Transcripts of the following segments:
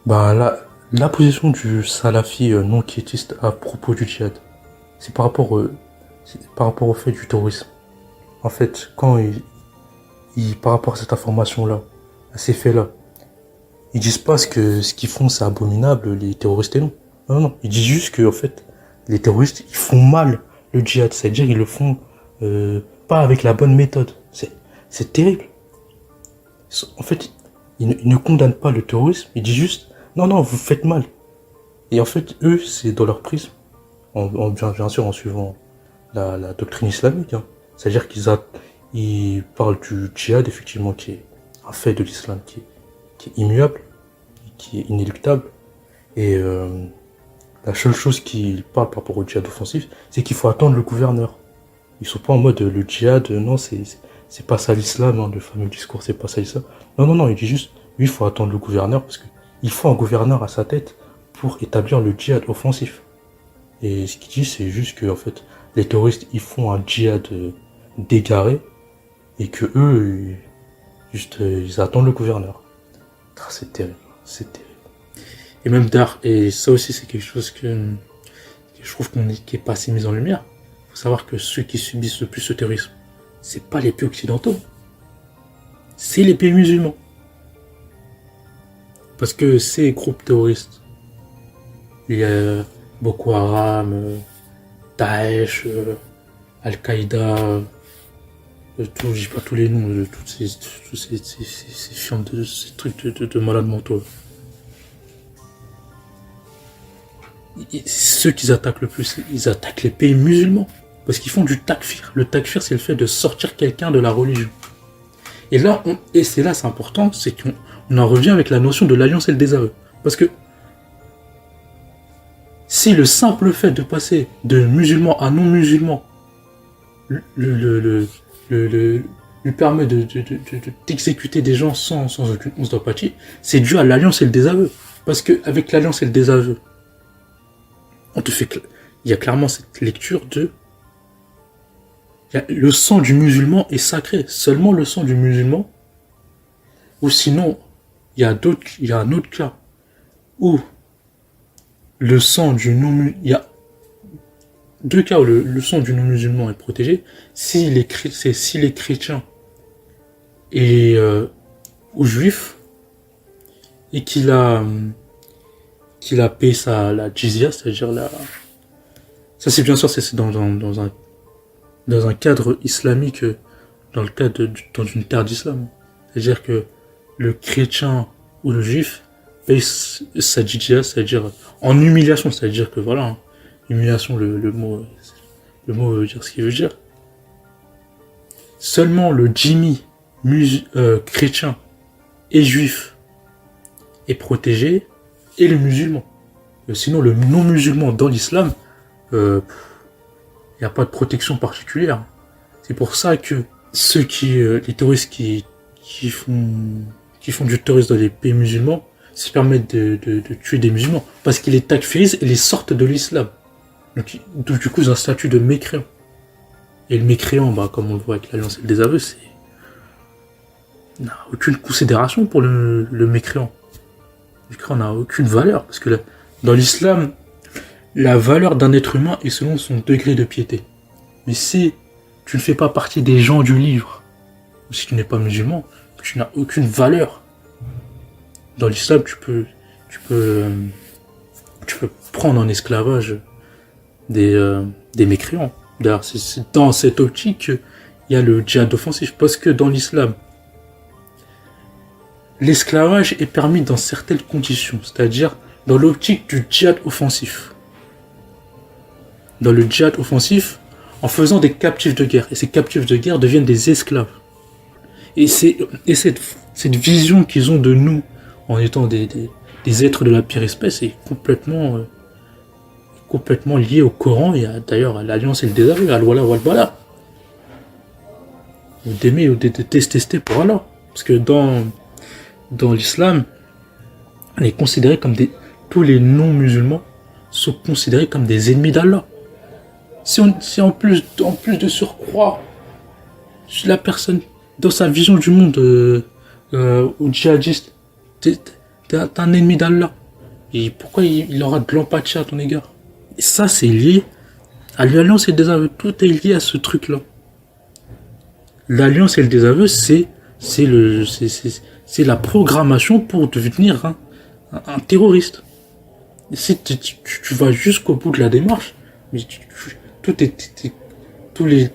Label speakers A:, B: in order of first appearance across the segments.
A: Bah, la position du salafi non quiétiste à propos du djihad, c'est par rapport au fait du terrorisme. En fait, par rapport à cette information-là, à ces faits-là, ils disent pas ce qu'ils font c'est abominable, les terroristes et non. Non, non, ils disent juste que, en fait, les terroristes, ils font mal le djihad, c'est-à-dire ils le font pas avec la bonne méthode. C'est terrible. En fait, ils ne condamnent pas le terrorisme, ils disent juste, non, non, vous faites mal. Et en fait, eux, c'est dans leur prisme, bien sûr en suivant la doctrine islamique. Hein. C'est-à-dire ils parlent du djihad, effectivement, qui est un fait de l'islam qui est immuable, qui est inéluctable. Et la seule chose qu'ils parlent par rapport au djihad offensif, c'est qu'il faut attendre le gouverneur. Ils sont pas en mode le djihad, non, c'est pas ça l'islam, hein, le fameux discours, c'est pas ça l'islam. Non, non, non, il dit juste, oui, il faut attendre le gouverneur parce que il faut un gouverneur à sa tête pour établir le djihad offensif. Et ce qu'il dit, c'est juste que, en fait, les terroristes, ils font un djihad d'égaré et que eux, ils attendent le gouverneur. Ah, c'est terrible, c'est terrible. Et même d'art, et ça aussi, c'est quelque chose que je trouve qui est pas assez mis en lumière. Faut savoir que ceux qui subissent le plus ce terrorisme, c'est pas les pays occidentaux, c'est les pays musulmans. Parce que ces groupes terroristes, il y a Boko Haram, Daesh, Al-Qaïda, je dis pas tous les noms de tous ces films, ces trucs de malades mentaux. Ceux qui attaquent le plus, ils attaquent les pays musulmans. Parce qu'ils font du takfir. Le takfir, c'est le fait de sortir quelqu'un de la religion. Et là, c'est important, c'est qu'on en revient avec la notion de l'alliance et le désaveu. Parce que si le simple fait de passer de musulman à non-musulman lui permet d'exécuter des gens sans aucune once d'empathie, c'est dû à l'alliance et le désaveu. Parce qu'avec l'alliance et le désaveu, il y a clairement cette lecture de le sang du musulman est sacré, seulement le sang du musulman, ou sinon il y a un autre cas où le sang du non-musulman, il y a deux cas où le sang du non-musulman est protégé, si les chrétiens et ou juifs et qu'il a payé la jizya, c'est-à-dire ça c'est bien sûr c'est dans un cadre islamique, dans une terre d'islam. C'est-à-dire que le chrétien ou le juif paye sa jizya, c'est-à-dire en humiliation, c'est-à-dire que voilà, hein, humiliation, le mot veut dire ce qu'il veut dire. Seulement le djimmi chrétien et juif est protégé, et le musulman. Sinon, le non-musulman dans l'islam, il n'y a pas de protection particulière. C'est pour ça que les terroristes qui font du terrorisme dans les pays musulmans, se permettent de tuer des musulmans. Parce qu'ils les takfirisent et les sortent de l'islam. Donc, du coup, ils ont un statut de mécréant. Et le mécréant, comme on le voit avec l'alliance et le désaveu, n'a aucune considération pour le mécréant. Le mécréant n'a aucune valeur. Parce que dans l'islam, la valeur d'un être humain est selon son degré de piété. Mais si tu ne fais pas partie des gens du livre, ou si tu n'es pas musulman, tu n'as aucune valeur. Dans l'islam, tu peux prendre en esclavage des mécréants. D'ailleurs, c'est dans cette optique qu'il y a le djihad offensif. Parce que dans l'islam, l'esclavage est permis dans certaines conditions. C'est-à-dire dans l'optique du djihad offensif. Dans le djihad offensif, en faisant des captifs de guerre. Et ces captifs de guerre deviennent des esclaves. Et cette vision qu'ils ont de nous, en étant des êtres de la pire espèce, est complètement liée au Coran et d'ailleurs à l'alliance et le désaveu, à l'Wala wal Bala. Ou d'aimer ou de détester pour Allah. Parce que dans l'islam, on est considéré comme tous les non-musulmans sont considérés comme des ennemis d'Allah. Si en plus de surcroît, la personne, dans sa vision du monde, ou djihadiste, t'es un ennemi d'Allah. Et pourquoi il aura de l'empathie à ton égard? Et ça, c'est lié à l'alliance et le désaveu. Tout est lié à ce truc-là. L'alliance et le désaveu, c'est la programmation pour devenir un terroriste. Si tu vas jusqu'au bout de la démarche, mais tous les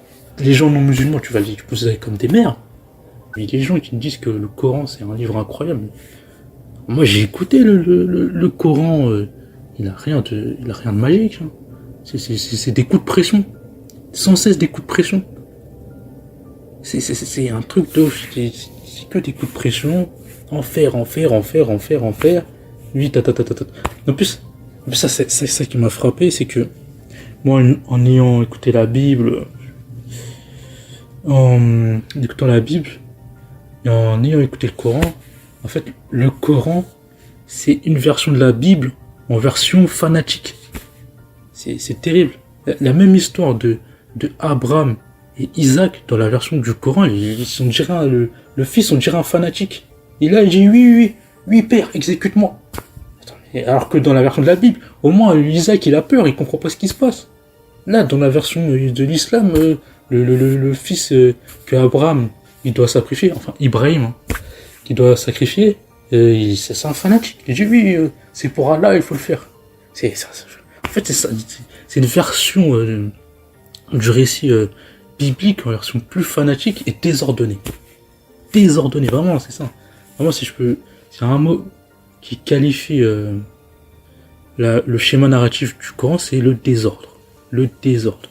A: gens non musulmans, tu vas les considérer comme des merdes. Mais les gens qui me disent que le Coran c'est un livre incroyable, moi j'ai écouté le Coran, il a rien de magique. Hein. C'est des coups de pression, sans cesse des coups de pression. C'est un truc de ouf, c'est que des coups de pression, en faire. Oui, En plus ça c'est ça qui m'a frappé, c'est que moi en ayant écouté la Bible, en écoutant la Bible et en ayant écouté le Coran, en fait le Coran c'est une version de la Bible en version fanatique. C'est terrible. La même histoire de Abraham et Isaac dans la version du Coran, on dirait le fils, on dirait un fanatique. Et là il dit oui père, exécute-moi. Alors que dans la version de la Bible, au moins Isaac il a peur, il comprend pas ce qui se passe. Là, dans la version de l'islam, le fils que Abraham il doit sacrifier, enfin Ibrahim, hein, qui doit sacrifier, c'est un fanatique. Il dit oui, c'est pour Allah, il faut le faire. En fait, c'est ça. C'est une version du récit biblique en version plus fanatique et désordonnée. Désordonnée, vraiment, c'est ça. Vraiment, si je peux, c'est un mot qui qualifie le schéma narratif du Coran, c'est le désordre. Le désordre.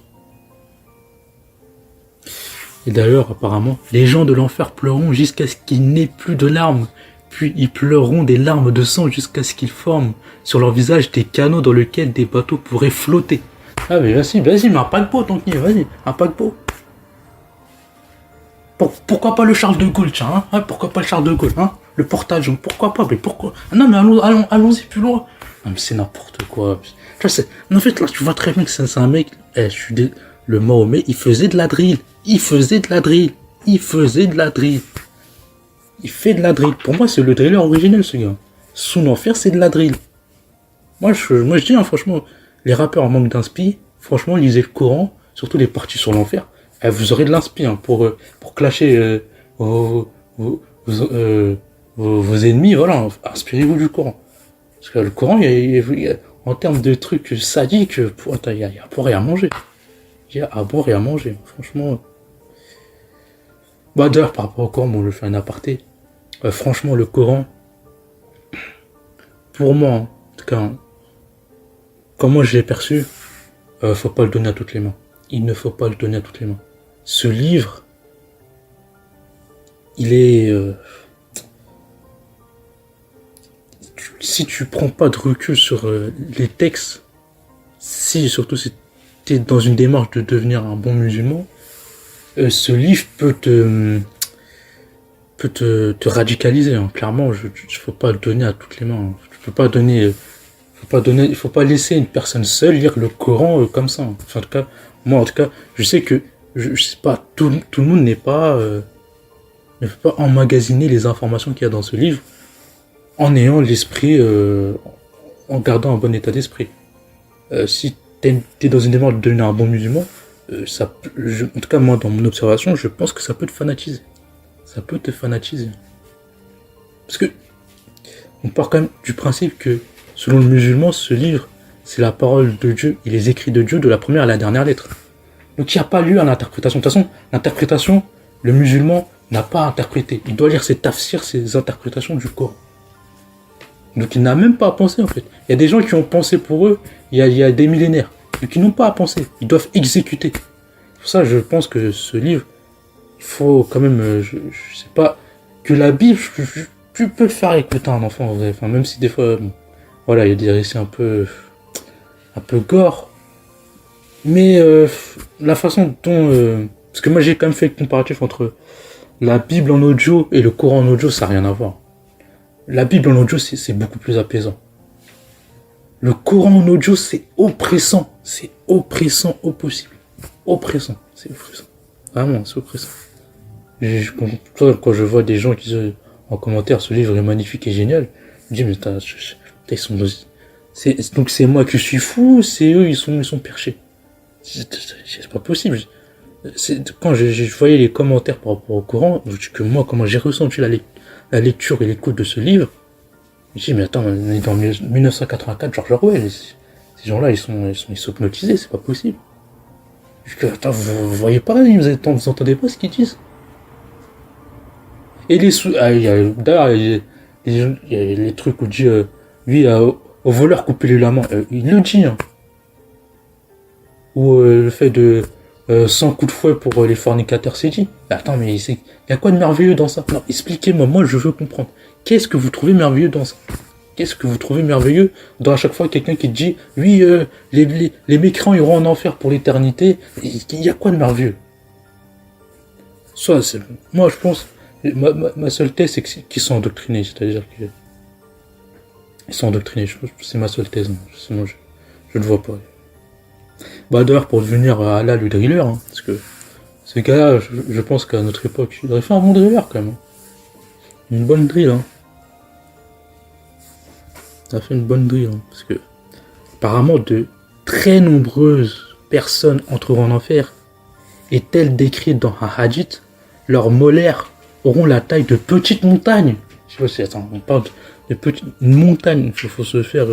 A: Et d'ailleurs, apparemment, les gens de l'enfer pleureront jusqu'à ce qu'il n'ait plus de larmes. Puis ils pleureront des larmes de sang jusqu'à ce qu'ils forment sur leur visage des canaux dans lesquels des bateaux pourraient flotter. Ah mais vas-y, mais un paquebot, tant qu'il vas-y, un paquebot. Pourquoi pas le Charles de Gaulle, tiens, hein, pourquoi pas le Charles de Gaulle, hein, le portage, pourquoi pas, mais pourquoi? Non mais allons-y plus loin. Non mais c'est n'importe quoi. En fait là tu vois très bien que c'est un mec, le Mahomet, il faisait de la drill. Il fait de la drill. Pour moi, c'est le driller originel, ce gars. Son enfer, c'est de la drill. Moi, je dis, hein, franchement, les rappeurs en manque d'inspi, franchement, lisez le Coran, surtout les parties sur l'enfer. Vous aurez de l'inspi hein, pour clasher vos ennemis. Voilà, inspirez-vous du Coran. Parce que le Coran, en termes de trucs sadiques, il y a à boire et à manger. Il y a à boire et à manger, franchement. Bah d'ailleurs, par rapport au Coran, bon, je fais un aparté. Franchement, le Coran, pour moi, en tout cas, comment je l'ai perçu, faut pas le donner à toutes les mains. Il ne faut pas le donner à toutes les mains. Ce livre, il est... si tu prends pas de recul sur les textes, surtout si tu es dans une démarche de devenir un bon musulman, ce livre peut te radicaliser. Hein. Clairement, faut pas le donner à toutes les mains. Hein. Tu peux pas donner... il faut pas laisser une personne seule lire le Coran comme ça. Enfin, en tout cas, moi, je sais que je sais pas, tout le monde ne peut pas emmagasiner les informations qu'il y a dans ce livre en ayant l'esprit, en gardant un bon état d'esprit. Si t'es dans une démarche de devenir un bon musulman, en tout cas moi dans mon observation, je pense que ça peut te fanatiser. Ça peut te fanatiser. Parce que on part quand même du principe que selon le musulman, ce livre, c'est la parole de Dieu et les écrits de Dieu de la première à la dernière lettre. Donc il n'y a pas lieu à l'interprétation. De toute façon, l'interprétation, le musulman n'a pas à interpréter. Il doit lire ses tafsirs, ses interprétations du Coran. Donc il n'a même pas à penser en fait. Il y a des gens qui ont pensé pour eux il y a des millénaires. Et qui n'ont pas à penser. Ils doivent exécuter. Pour ça, je pense que ce livre, il faut quand même, je sais pas, que la Bible, tu peux le faire écouter à un enfant en vrai. Enfin, même si des fois, bon, voilà, il y a des récits un peu gore. Mais la façon dont... parce que moi j'ai quand même fait le comparatif entre la Bible en audio et le Coran en audio, ça n'a rien à voir. La Bible en audio, c'est beaucoup plus apaisant. Le Coran en audio, c'est oppressant. C'est oppressant au possible. Oppressant, c'est oppressant. Vraiment, c'est oppressant. Quand je vois des gens qui disent en commentaire, ce livre est magnifique et génial, Je me dis, mais ils sont... Donc c'est moi qui suis fou, c'est eux, ils sont perchés. C'est pas possible. Quand je voyais les commentaires par rapport au Coran, je dis que moi, comment j'ai ressenti la lecture et l'écoute de ce livre, je dis, mais attends, on est dans 1984, George Orwell, ces gens-là, ils sont hypnotisés, c'est pas possible. Je dis, attends, vous voyez pas, vous entendez pas ce qu'ils disent. Et d'ailleurs, il y a les trucs où dit, lui, au voleur, coupez-lui la main. Il le dit, hein. Ou le fait de 100 coups de fouet pour les fornicateurs, c'est dit. Mais attends, mais il y a quoi de merveilleux dans ça? Non, expliquez-moi, moi je veux comprendre. Qu'est-ce que vous trouvez merveilleux dans ça? Qu'est-ce que vous trouvez merveilleux dans à chaque fois quelqu'un qui te dit oui, les mécréants iront en enfer pour l'éternité? Il y a quoi de merveilleux? Moi je pense, ma seule thèse c'est qu'ils sont endoctrinés, c'est-à-dire que ils sont endoctrinés, c'est ma seule thèse, hein. Sinon je ne vois pas. Bah d'ailleurs pour devenir Alaa le driller, hein, parce que ce gars-là, je pense qu'à notre époque, il aurait fait un bon driller quand même. Hein. Une bonne drill, hein. Il a fait une bonne drill, hein, parce que apparemment de très nombreuses personnes entreront en enfer, et telles décrites dans un hadith, leurs molaires auront la taille de petites montagnes. Je sais pas si attends, on parle de petites montagnes. Il faut se faire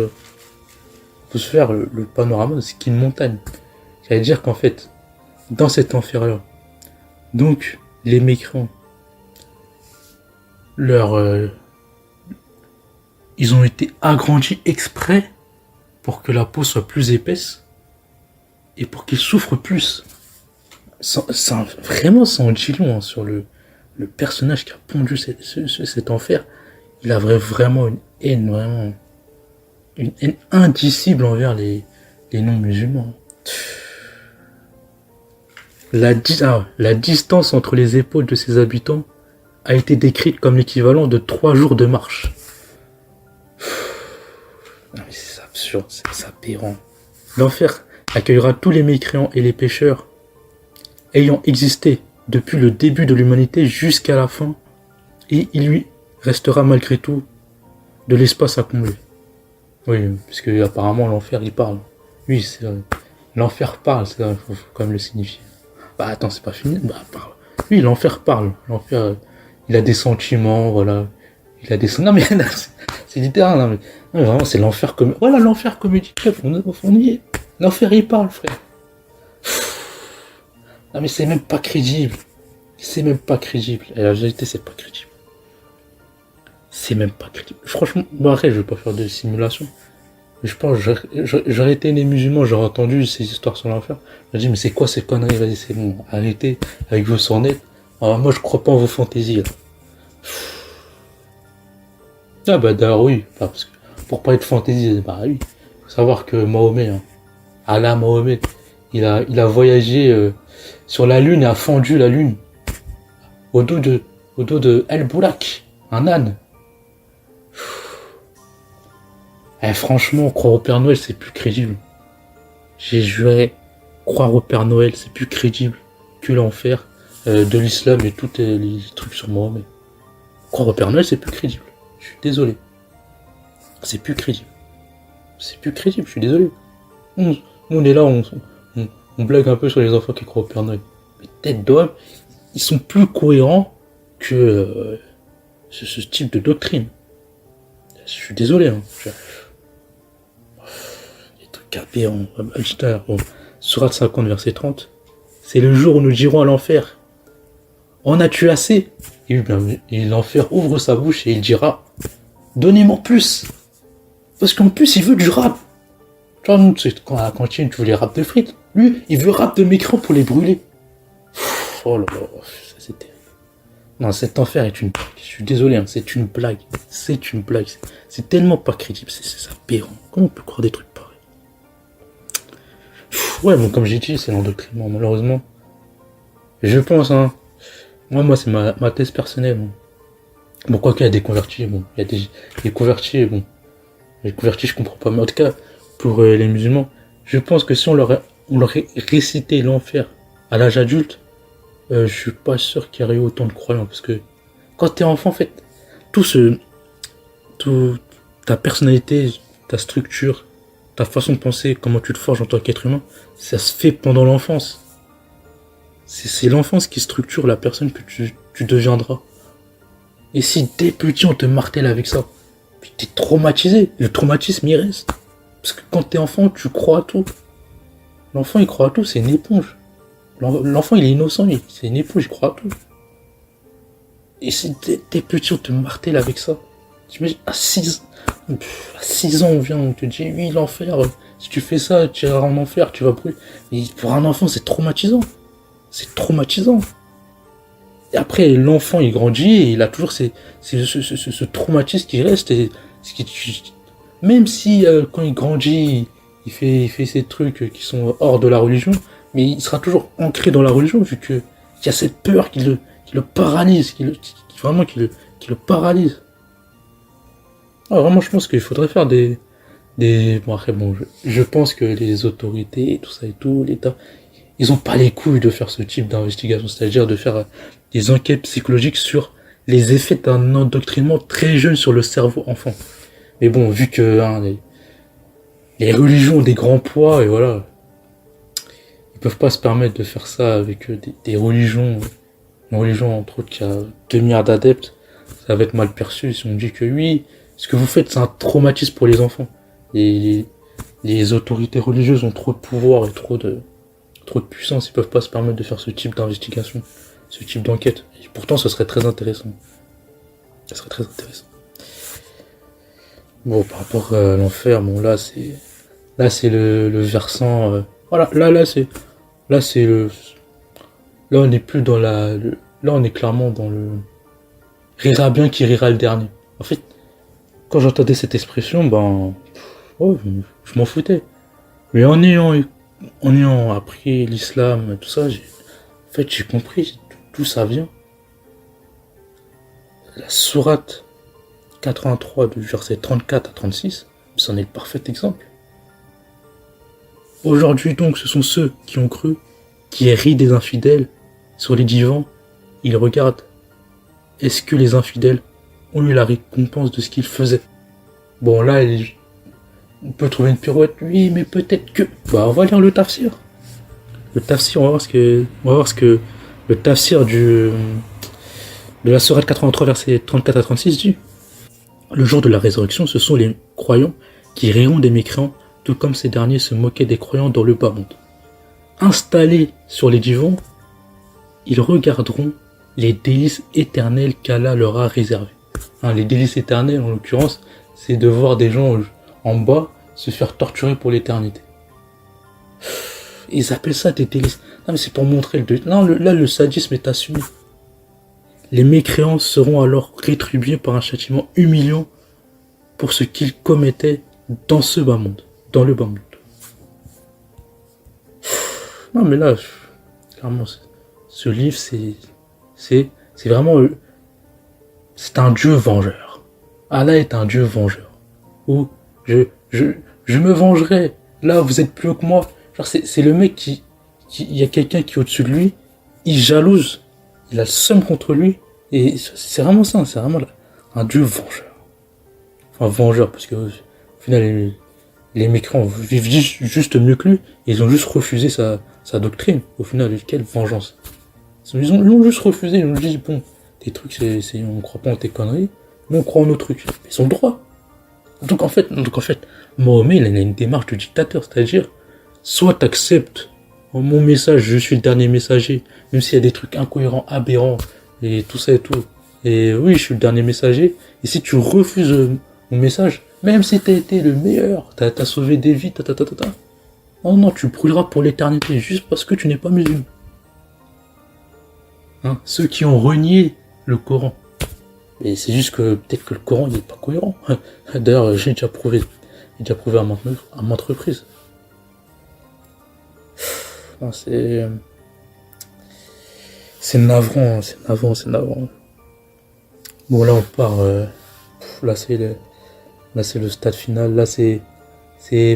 A: le panorama de ce qu'est une montagne. Ça veut dire qu'en fait, dans cet enfer-là, donc les mécréants, ils ont été agrandis exprès pour que la peau soit plus épaisse et pour qu'ils souffrent plus. Vraiment, ça en dit long, hein, sur le personnage qui a pondu cet enfer. Il a vraiment une haine indicible envers les non-musulmans. La distance entre les épaules de ses habitants a été décrite comme l'équivalent de 3 jours de marche. Non mais c'est absurde, c'est aberrant. L'enfer accueillera tous les mécréants et les pécheurs ayant existé depuis le début de l'humanité jusqu'à la fin, et il lui restera malgré tout de l'espace à combler. Oui, puisque apparemment l'enfer il parle. Oui, c'est vrai. L'enfer parle, c'est vrai, faut quand même le signifier. Bah attends, c'est pas fini. Bah parle. Oui, l'enfer parle. L'enfer, il a des sentiments, voilà. Il a des... Non mais c'est littéral, non mais vraiment c'est l'enfer comme... Voilà, l'enfer comédie club, on y est. L'enfer il parle, frère. Non mais c'est même pas crédible. C'est même pas crédible. Et la vérité, c'est pas crédible. C'est même pas crédible. Franchement, bon après, je vais pas faire de simulation. Mais je pense, j'aurais été né musulman, j'aurais entendu ces histoires sur l'enfer. J'ai dit, mais c'est quoi ces conneries? Vas-y, c'est bon, arrêtez avec vos sornettes. Alors, moi, je crois pas en vos fantaisies, là. Ah bah d'ailleurs, oui. Parce que pour parler de fantaisie, bah oui. Faut savoir que Mahomet, hein, Allah Mahomet, il a voyagé sur la Lune et a fendu la Lune. Au dos de El Boulak, un âne. Franchement, croire au Père Noël, c'est plus crédible. J'ai juré, croire au Père Noël, c'est plus crédible que l'enfer de l'islam et tous les trucs sur Mohammed. Croire au Père Noël, c'est plus crédible. Je suis désolé. C'est plus crédible. C'est plus crédible, je suis désolé. Nous, on est là, on blague un peu sur les enfants qui croient au Père Noël. Mais tête d'homme, ils sont plus cohérents que ce type de doctrine. Je suis désolé, hein. Les trucs aberrants. Sourate 50, verset 30. C'est le jour où nous dirons à l'enfer, en as-tu assez? Et l'enfer ouvre sa bouche et il dira, donnez-moi plus. Parce qu'en plus, il veut du rap. Tu vois, nous, quand à la cantine, tu veux les rap de frites. Lui, il veut rap de mécréants pour les brûler. Oh là là, ça c'est terrible. Non, cet enfer est une blague. Je suis désolé, hein, c'est une blague. C'est une blague. C'est tellement pas crédible, c'est aberrant. Comment on peut croire des trucs pareils? Ouais, bon, comme j'ai dit, c'est l'endoctrinement, malheureusement. Je pense, hein. Moi, c'est ma thèse personnelle. Bon, quoi qu'il y a des convertis, bon. Il y a des convertis, bon. Les convertis, je comprends pas. Mais en tout cas, pour les musulmans, je pense que si on leur récité l'enfer à l'âge adulte, je suis pas sûr qu'il y aurait eu autant de croyants. Parce que quand t'es enfant, en fait, tout ta personnalité, ta structure, ta façon de penser, comment tu te forges en tant qu'être humain, ça se fait pendant l'enfance. C'est l'enfance qui structure la personne que tu deviendras. Et si dès petit on te martèle avec ça, puis t'es traumatisé, le traumatisme il reste. Parce que quand t'es enfant, tu crois à tout. L'enfant il croit à tout, c'est une éponge. L'enfant il est innocent, c'est une éponge, il croit à tout. Et si dès petit on te martèle avec ça, t'imagines, à 6 ans on vient, on te dit oui l'enfer, si tu fais ça, tu iras en enfer, tu vas brûler. Mais pour un enfant c'est traumatisant. C'est traumatisant. Et après l'enfant il grandit et il a toujours ce traumatisme qui reste. Et même si quand il grandit, il fait ces trucs qui sont hors de la religion, mais il sera toujours ancré dans la religion vu qu'il y a cette peur qui le paralyse, qui le paralyse. Ah, vraiment, je pense qu'il faudrait faire bon, après, bon, je pense que les autorités, tout ça et tout, l'État, ils ont pas les couilles de faire ce type d'investigation, c'est-à-dire de faire des enquêtes psychologiques sur les effets d'un endoctrinement très jeune sur le cerveau enfant. Mais bon, vu que les religions ont des grands poids, et voilà, ils peuvent pas se permettre de faire ça avec des religions, une religion entre autres qui a 2 milliards d'adeptes, ça va être mal perçu si on dit que oui, ce que vous faites c'est un traumatisme pour les enfants. Et les autorités religieuses ont trop de pouvoir et trop de puissance, ils peuvent pas se permettre de faire ce type d'investigation, ce type d'enquête. Et pourtant ce serait très intéressant. Ça serait très intéressant. Bon, par rapport à l'enfer, bon là c'est le versant voilà, là c'est le là on est plus dans là on est clairement dans le rira bien qui rira le dernier. En fait, quand j'entendais cette expression, ben oh, je m'en foutais. Mais en ayant appris l'islam, tout ça, en fait, j'ai compris d'où ça vient. La sourate 83 du verset 34 à 36, c'en est le parfait exemple. Aujourd'hui donc, ce sont ceux qui ont cru, qui rient des infidèles sur les divans. Ils regardent. Est-ce que les infidèles ont eu la récompense de ce qu'ils faisaient? Bon là, on peut trouver une pirouette, oui, mais peut-être que... Bah, on va lire le tafsir. Le tafsir, on va voir ce que le tafsir de la sourate 83, versets 34 à 36 dit. Le jour de la résurrection, ce sont les croyants qui riront des mécréants, tout comme ces derniers se moquaient des croyants dans le bas monde. Installés sur les divans, ils regarderont les délices éternelles qu'Allah leur a réservées. Les délices éternelles, en l'occurrence, c'est de voir des gens en bas se faire torturer pour l'éternité. Ils appellent ça des délices. Non mais c'est pour montrer là le sadisme est assumé. Les mécréants seront alors rétribués par un châtiment humiliant pour ce qu'ils commettaient dans ce bas monde, dans le bas monde. Non mais là, clairement, ce livre c'est vraiment c'est un dieu vengeur. Allah est un dieu vengeur. Où je me vengerai. Là, vous êtes plus haut que moi. Genre, c'est le mec il y a quelqu'un qui est au-dessus de lui. Il jalouse. Il a le seum contre lui. Et c'est vraiment ça. C'est vraiment un dieu vengeur. Enfin, vengeur, parce que au final, les mécréants vivent juste mieux que lui. Ils ont juste refusé sa doctrine. Au final, quelle vengeance. Ils ont juste refusé. Ils ont dit, bon, tes trucs, on croit pas en tes conneries. Mais on croit en nos trucs. Ils ont le droit. Donc en fait, Mohamed, il a une démarche de dictateur, c'est-à-dire, soit t'acceptes mon message, je suis le dernier messager, même s'il y a des trucs incohérents, aberrants, et tout ça et tout. Et oui, je suis le dernier messager, et si tu refuses mon message, même si t'as été le meilleur, t'as sauvé des vies, oh non, tu brûleras pour l'éternité, juste parce que tu n'es pas musulman. Ceux qui ont renié le Coran. Mais c'est juste que peut-être que le Coran il est pas cohérent. D'ailleurs, j'ai déjà prouvé à maintes reprises. C'est navrant. Bon là on part. Là c'est le stade final. Là c'est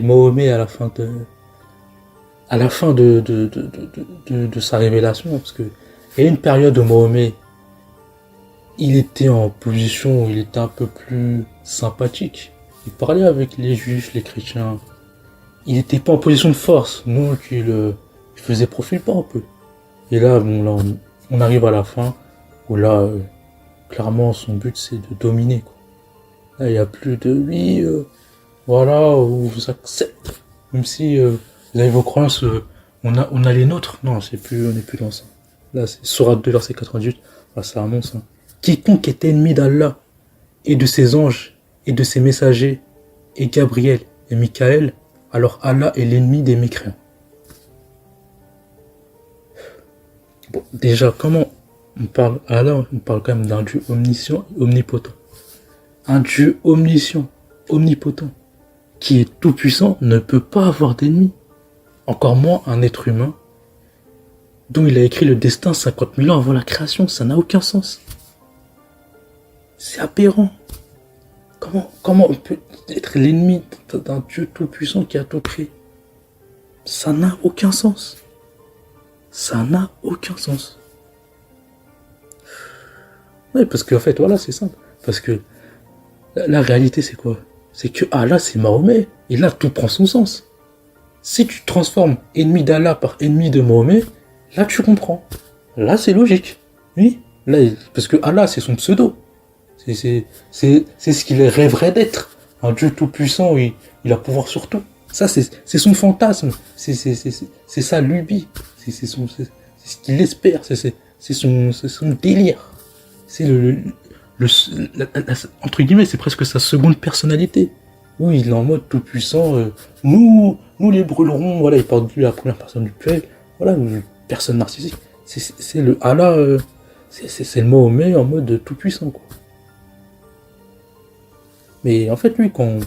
A: Mohamed à la fin de sa révélation, parce que il y a une période où Mohamed il était en position où il était un peu plus sympathique. Il parlait avec les juifs, les chrétiens. Il n'était pas en position de force, donc il faisait profil bas un peu. Et là, bon, là, on arrive à la fin, où là, clairement, son but, c'est de dominer, quoi. Là, il n'y a plus de oui, voilà, on vous accepte. Même si vous avez vos croyances, on a les nôtres. Non, on n'est plus dans ça. Là, c'est Sourate 2, verset 88. Là, ça annonce. Hein. Quiconque est ennemi d'Allah et de ses anges et de ses messagers et Gabriel et Michael, alors Allah est l'ennemi des mécréants. Bon, déjà, comment on parle Allah, on parle quand même d'un Dieu omniscient et omnipotent. Un Dieu omniscient, omnipotent, qui est tout puissant, ne peut pas avoir d'ennemis. Encore moins un être humain dont il a écrit le destin 50 000 ans avant la création. Ça n'a aucun sens. C'est aberrant. Comment on peut être l'ennemi d'un Dieu tout puissant qui a tout créé? Ça n'a aucun sens. Ça n'a aucun sens. Oui, parce qu'en fait, voilà, c'est simple. Parce que la réalité, c'est quoi? C'est que Allah, c'est Mahomet. Et là, tout prend son sens. Si tu transformes ennemi d'Allah par ennemi de Mahomet, là, tu comprends. Là, c'est logique. Oui. Là, parce que Allah, c'est son pseudo. C'est ce qu'il rêverait d'être. Un Dieu tout-puissant où il a pouvoir sur tout. Ça, c'est son fantasme. C'est sa lubie. C'est ce qu'il espère. C'est son délire. C'est entre guillemets, c'est presque sa seconde personnalité. Où il est en mode tout-puissant. Nous les brûlerons. Voilà, il parle de la première personne du pluriel. Voilà, personne narcissique. C'est le Allah. C'est le Mahomet en mode tout-puissant, quoi. Mais en fait, lui, quand on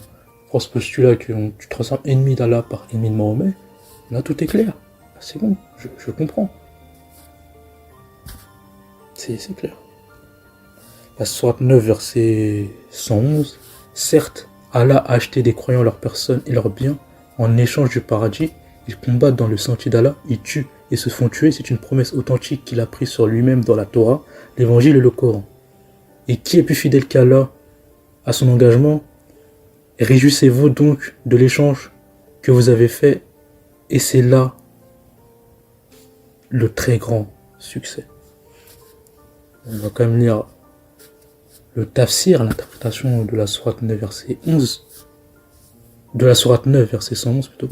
A: prend ce postulat que tu transformes ennemi d'Allah par ennemi de Mahomet, là, tout est clair. C'est bon, je comprends. C'est clair. La sourate 9, verset 111. Certes, Allah a acheté des croyants leurs personnes et leurs biens en échange du paradis. Ils combattent dans le sentier d'Allah, ils tuent et se font tuer. C'est une promesse authentique qu'il a prise sur lui-même dans la Torah, l'Évangile et le Coran. Et qui est plus fidèle qu'Allah à son engagement? Réjouissez-vous donc de l'échange que vous avez fait, et c'est là le très grand succès. On va quand même lire le tafsir, l'interprétation de la sourate 9, verset 11, de la sourate 9, verset 111 plutôt.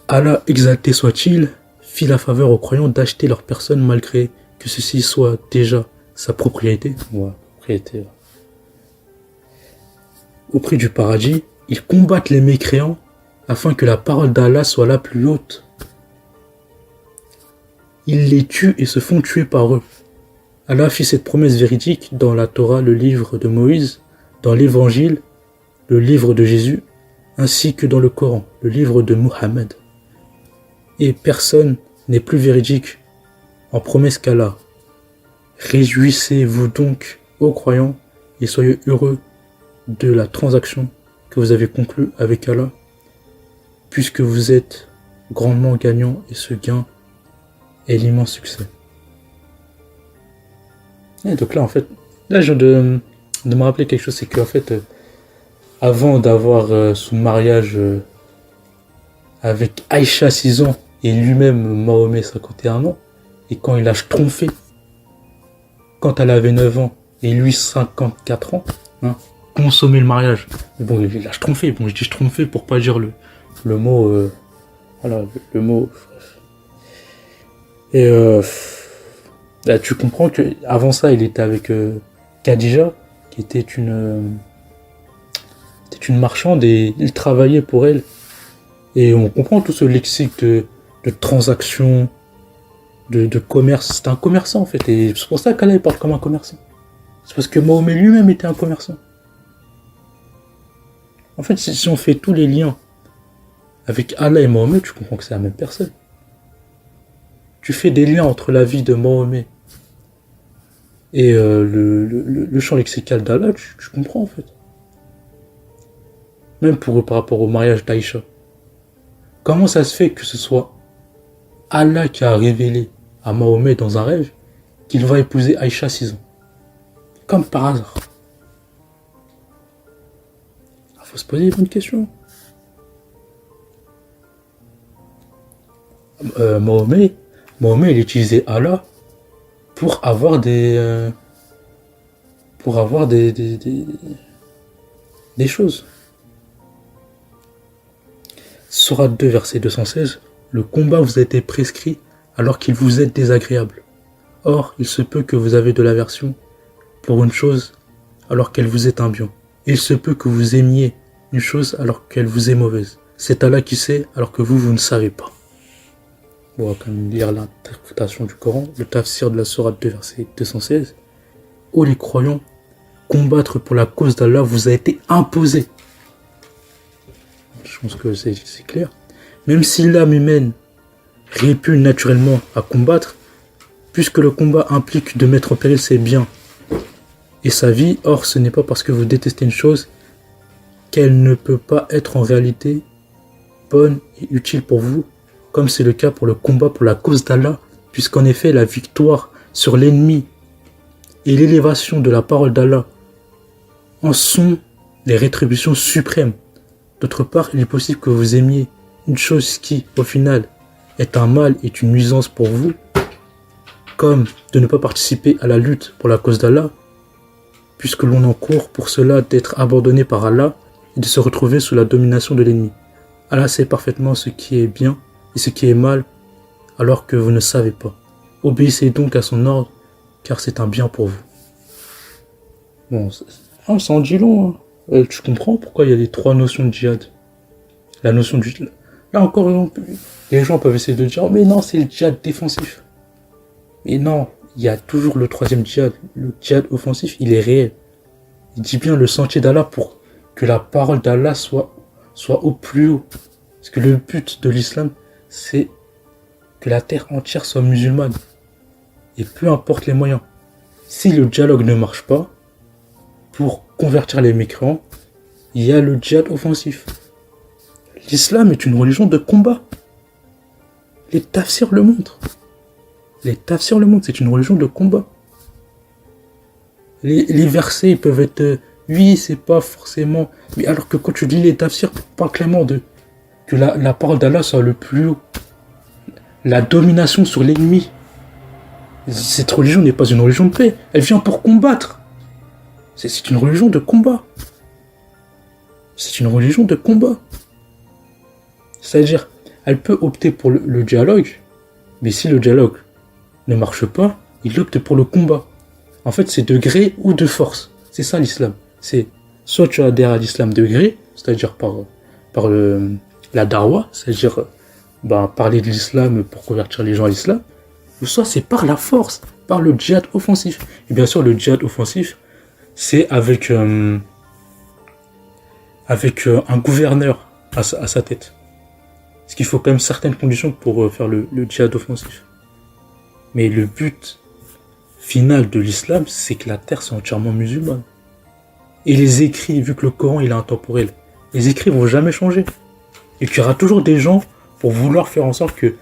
A: Allah, exalté soit-il, fit la faveur aux croyants d'acheter leur personne malgré que ceci soit déjà sa propriété. Ouais, propriété. Au prix du paradis, ils combattent les mécréants afin que la parole d'Allah soit la plus haute. Ils les tuent et se font tuer par eux. Allah fit cette promesse véridique dans la Torah, le livre de Moïse, dans l'Évangile, le livre de Jésus, ainsi que dans le Coran, le livre de Muhammad. Et personne n'est plus véridique en promesse qu'Allah. Réjouissez-vous donc, ô croyants, et soyez heureux de la transaction que vous avez conclue avec Allah, puisque vous êtes grandement gagnant et ce gain est l'immense succès. Et donc là, en fait, là, je viens de me rappeler quelque chose, c'est qu'en fait, avant d'avoir son mariage avec Aïcha 6 ans et lui-même Mahomet 51 ans, et quand il a schtroumpfé, quand elle avait 9 ans et lui 54 ans, hein, consommer le mariage. Mais bon, il a schtroumpfé. Bon, je dis schtroumpfé pour pas dire le mot. Voilà, le mot. Et là, tu comprends que avant ça, il était avec Khadija, qui était une marchande et il travaillait pour elle. Et on comprend tout ce lexique de transactions, de commerce. C'était un commerçant en fait. Et c'est pour ça qu'Allah parle comme un commerçant. C'est parce que Mahomet lui-même était un commerçant. En fait, si on fait tous les liens avec Allah et Mahomet, tu comprends que c'est la même personne. Tu fais des liens entre la vie de Mahomet et le champ lexical d'Allah, tu comprends en fait. Même par rapport au mariage d'Aïcha. Comment ça se fait que ce soit Allah qui a révélé à Mahomet dans un rêve qu'il va épouser Aïcha 6 ans? Comme par hasard. Faut se poser les bonnes questions. Mahomet, il utilisait Allah pour avoir des choses. Sourate 2, verset 216. Le combat vous a été prescrit alors qu'il vous est désagréable. Or, il se peut que vous avez de l'aversion pour une chose alors qu'elle vous est un bien. Il se peut que vous aimiez une chose alors qu'elle vous est mauvaise. C'est Allah qui sait alors que vous ne savez pas. On va quand même lire l'interprétation du Coran, le tafsir de la sourate 2, verset 216. Ô les croyants, combattre pour la cause d'Allah vous a été imposé. Je pense que c'est clair. Même si l'âme humaine répugne naturellement à combattre, puisque le combat implique de mettre en péril ses biens et sa vie, or ce n'est pas parce que vous détestez une chose qu'elle ne peut pas être en réalité bonne et utile pour vous, comme c'est le cas pour le combat pour la cause d'Allah, puisqu'en effet la victoire sur l'ennemi et l'élévation de la parole d'Allah en sont les rétributions suprêmes. D'autre part, il est possible que vous aimiez une chose qui, au final, est un mal, est une nuisance pour vous, comme de ne pas participer à la lutte pour la cause d'Allah, puisque l'on encourt pour cela d'être abandonné par Allah et de se retrouver sous la domination de l'ennemi. Allah sait parfaitement ce qui est bien et ce qui est mal, alors que vous ne savez pas. Obéissez donc à son ordre, car c'est un bien pour vous. Bon, ça en dit long, hein. Tu comprends pourquoi il y a les 3 notions de djihad. La notion du... Là encore, les gens peuvent essayer de dire, oh, mais non, c'est le djihad défensif. Mais non, il y a toujours le 3e djihad. Le djihad offensif, il est réel. Il dit bien le sentier d'Allah pour que la parole d'Allah soit au plus haut. Parce que le but de l'islam, c'est que la terre entière soit musulmane. Et peu importe les moyens. Si le dialogue ne marche pas, pour convertir les mécréants, il y a le djihad offensif. L'islam est une religion de combat. Les tafsirs le montrent. C'est une religion de combat. Les versets peuvent être... oui, c'est pas forcément... Mais alors que quand tu lis les tafsirs, parle clairement de... que la parole d'Allah soit le plus haut. La domination sur l'ennemi. Cette religion n'est pas une religion de paix. Elle vient pour combattre. C'est une religion de combat. C'est une religion de combat. C'est-à-dire, elle peut opter pour le dialogue, mais si le dialogue ne marche pas, il opte pour le combat. En fait, c'est de gré ou de force. C'est ça l'islam. C'est soit tu adhères à l'islam de gré, c'est-à-dire par la darwa, c'est-à-dire parler de l'islam pour convertir les gens à l'islam, ou soit c'est par la force, par le djihad offensif. Et bien sûr, le djihad offensif, c'est avec un gouverneur à sa tête. Parce qu'il faut quand même certaines conditions pour faire le djihad offensif. Mais le but final de l'islam, c'est que la terre soit entièrement musulmane. Et les écrits, vu que le Coran il est intemporel, les écrits vont jamais changer. Et qu'il y aura toujours des gens pour vouloir faire en sorte que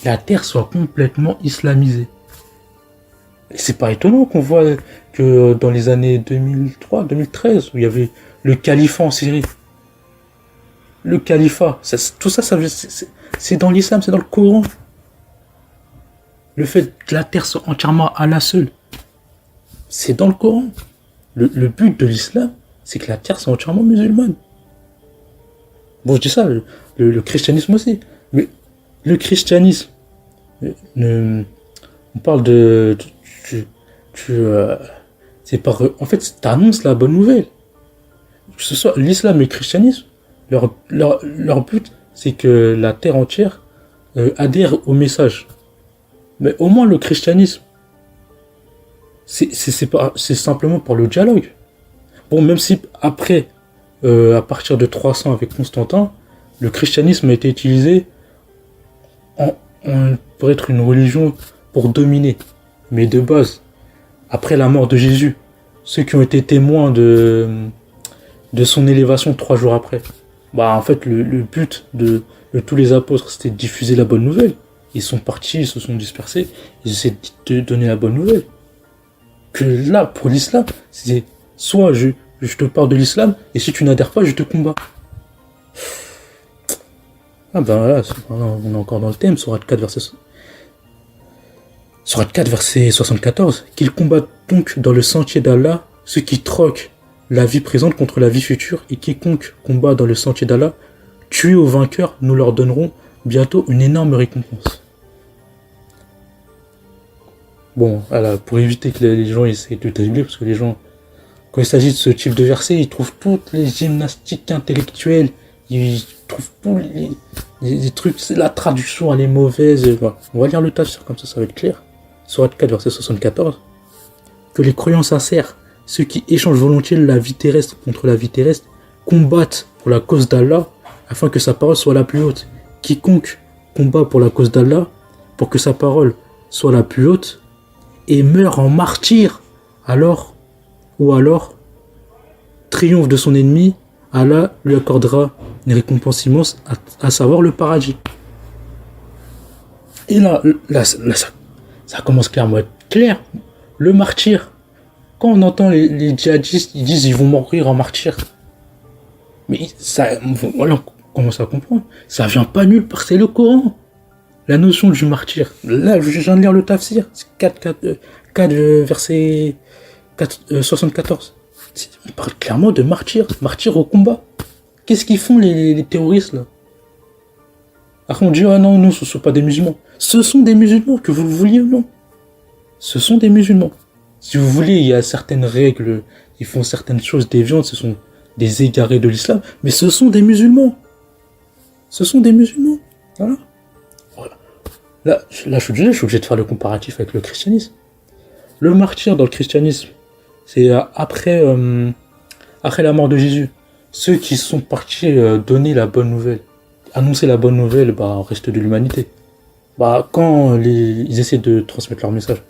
A: la terre soit complètement islamisée. Et c'est pas étonnant qu'on voit que dans les années 2003, 2013, où il y avait le califat en Syrie. Le califat, tout ça, c'est dans l'islam, c'est dans le Coran. Le fait que la terre soit entièrement Allah seul, c'est dans le Coran. Le but de l'islam, c'est que la terre soit entièrement musulmane. Bon, je dis ça, le christianisme aussi. Mais le christianisme, on parle de... c'est par... En fait, tu annonces la bonne nouvelle. Que ce soit l'islam et le christianisme, leur but, c'est que la terre entière adhère au message. Mais au moins le christianisme, c'est simplement pour le dialogue. Bon, même si après, à partir de 300 avec Constantin, le christianisme a été utilisé pour être une religion pour dominer. Mais de base, après la mort de Jésus, ceux qui ont été témoins de son élévation 3 jours après, en fait, le but de tous les apôtres, c'était de diffuser la bonne nouvelle. Ils sont partis, ils se sont dispersés, ils essaient de donner la bonne nouvelle. Que là, pour l'islam, c'est soit je je te parle de l'islam, et si tu n'adhères pas, je te combats. Ah ben là, on est encore dans le thème, Sourate 4, verset 74. Qu'ils combattent donc dans le sentier d'Allah ceux qui troquent la vie présente contre la vie future, et quiconque combat dans le sentier d'Allah, tués au vainqueur, nous leur donnerons bientôt une énorme récompense. Bon, voilà, pour éviter que les gens essaient de dribbler, parce que les gens, quand il s'agit de ce type de verset, ils trouvent toutes les gymnastiques intellectuelles, ils trouvent tous les trucs, la traduction elle est mauvaise. Voilà. On va lire le tafsir, comme ça va être clair. Sourate 4, verset 74. Que les croyants sincères, ceux qui échangent volontiers la vie terrestre contre la vie terrestre, combattent pour la cause d'Allah, afin que sa parole soit la plus haute. Quiconque combat pour la cause d'Allah, pour que sa parole soit la plus haute, et meurt en martyr, alors triomphe de son ennemi, Allah lui accordera une récompense immense, à savoir le paradis. Et là ça commence clairement à être clair. Le martyr, quand on entend les djihadistes, ils disent ils vont mourir en martyr. Mais ça, voilà, on commence à comprendre. Ça vient pas nulle part, c'est le Coran. La notion du martyr. Là, je viens de lire le tafsir. C'est 4 verset 74. On parle clairement de martyr. Martyr au combat. Qu'est-ce qu'ils font les terroristes là? Après on dit ah non, ce ne sont pas des musulmans. Ce sont des musulmans, que vous le vouliez ou non. Ce sont des musulmans. Si vous voulez, il y a certaines règles, ils font certaines choses déviantes, ce sont des égarés de l'islam, mais ce sont des musulmans. Ce sont des musulmans. Voilà. Là, je suis obligé de faire le comparatif avec le christianisme. Le martyr dans le christianisme, c'est après la mort de Jésus. Ceux qui sont partis donner la bonne nouvelle, annoncer la bonne nouvelle au reste de l'humanité. Quand ils essaient de transmettre leur message,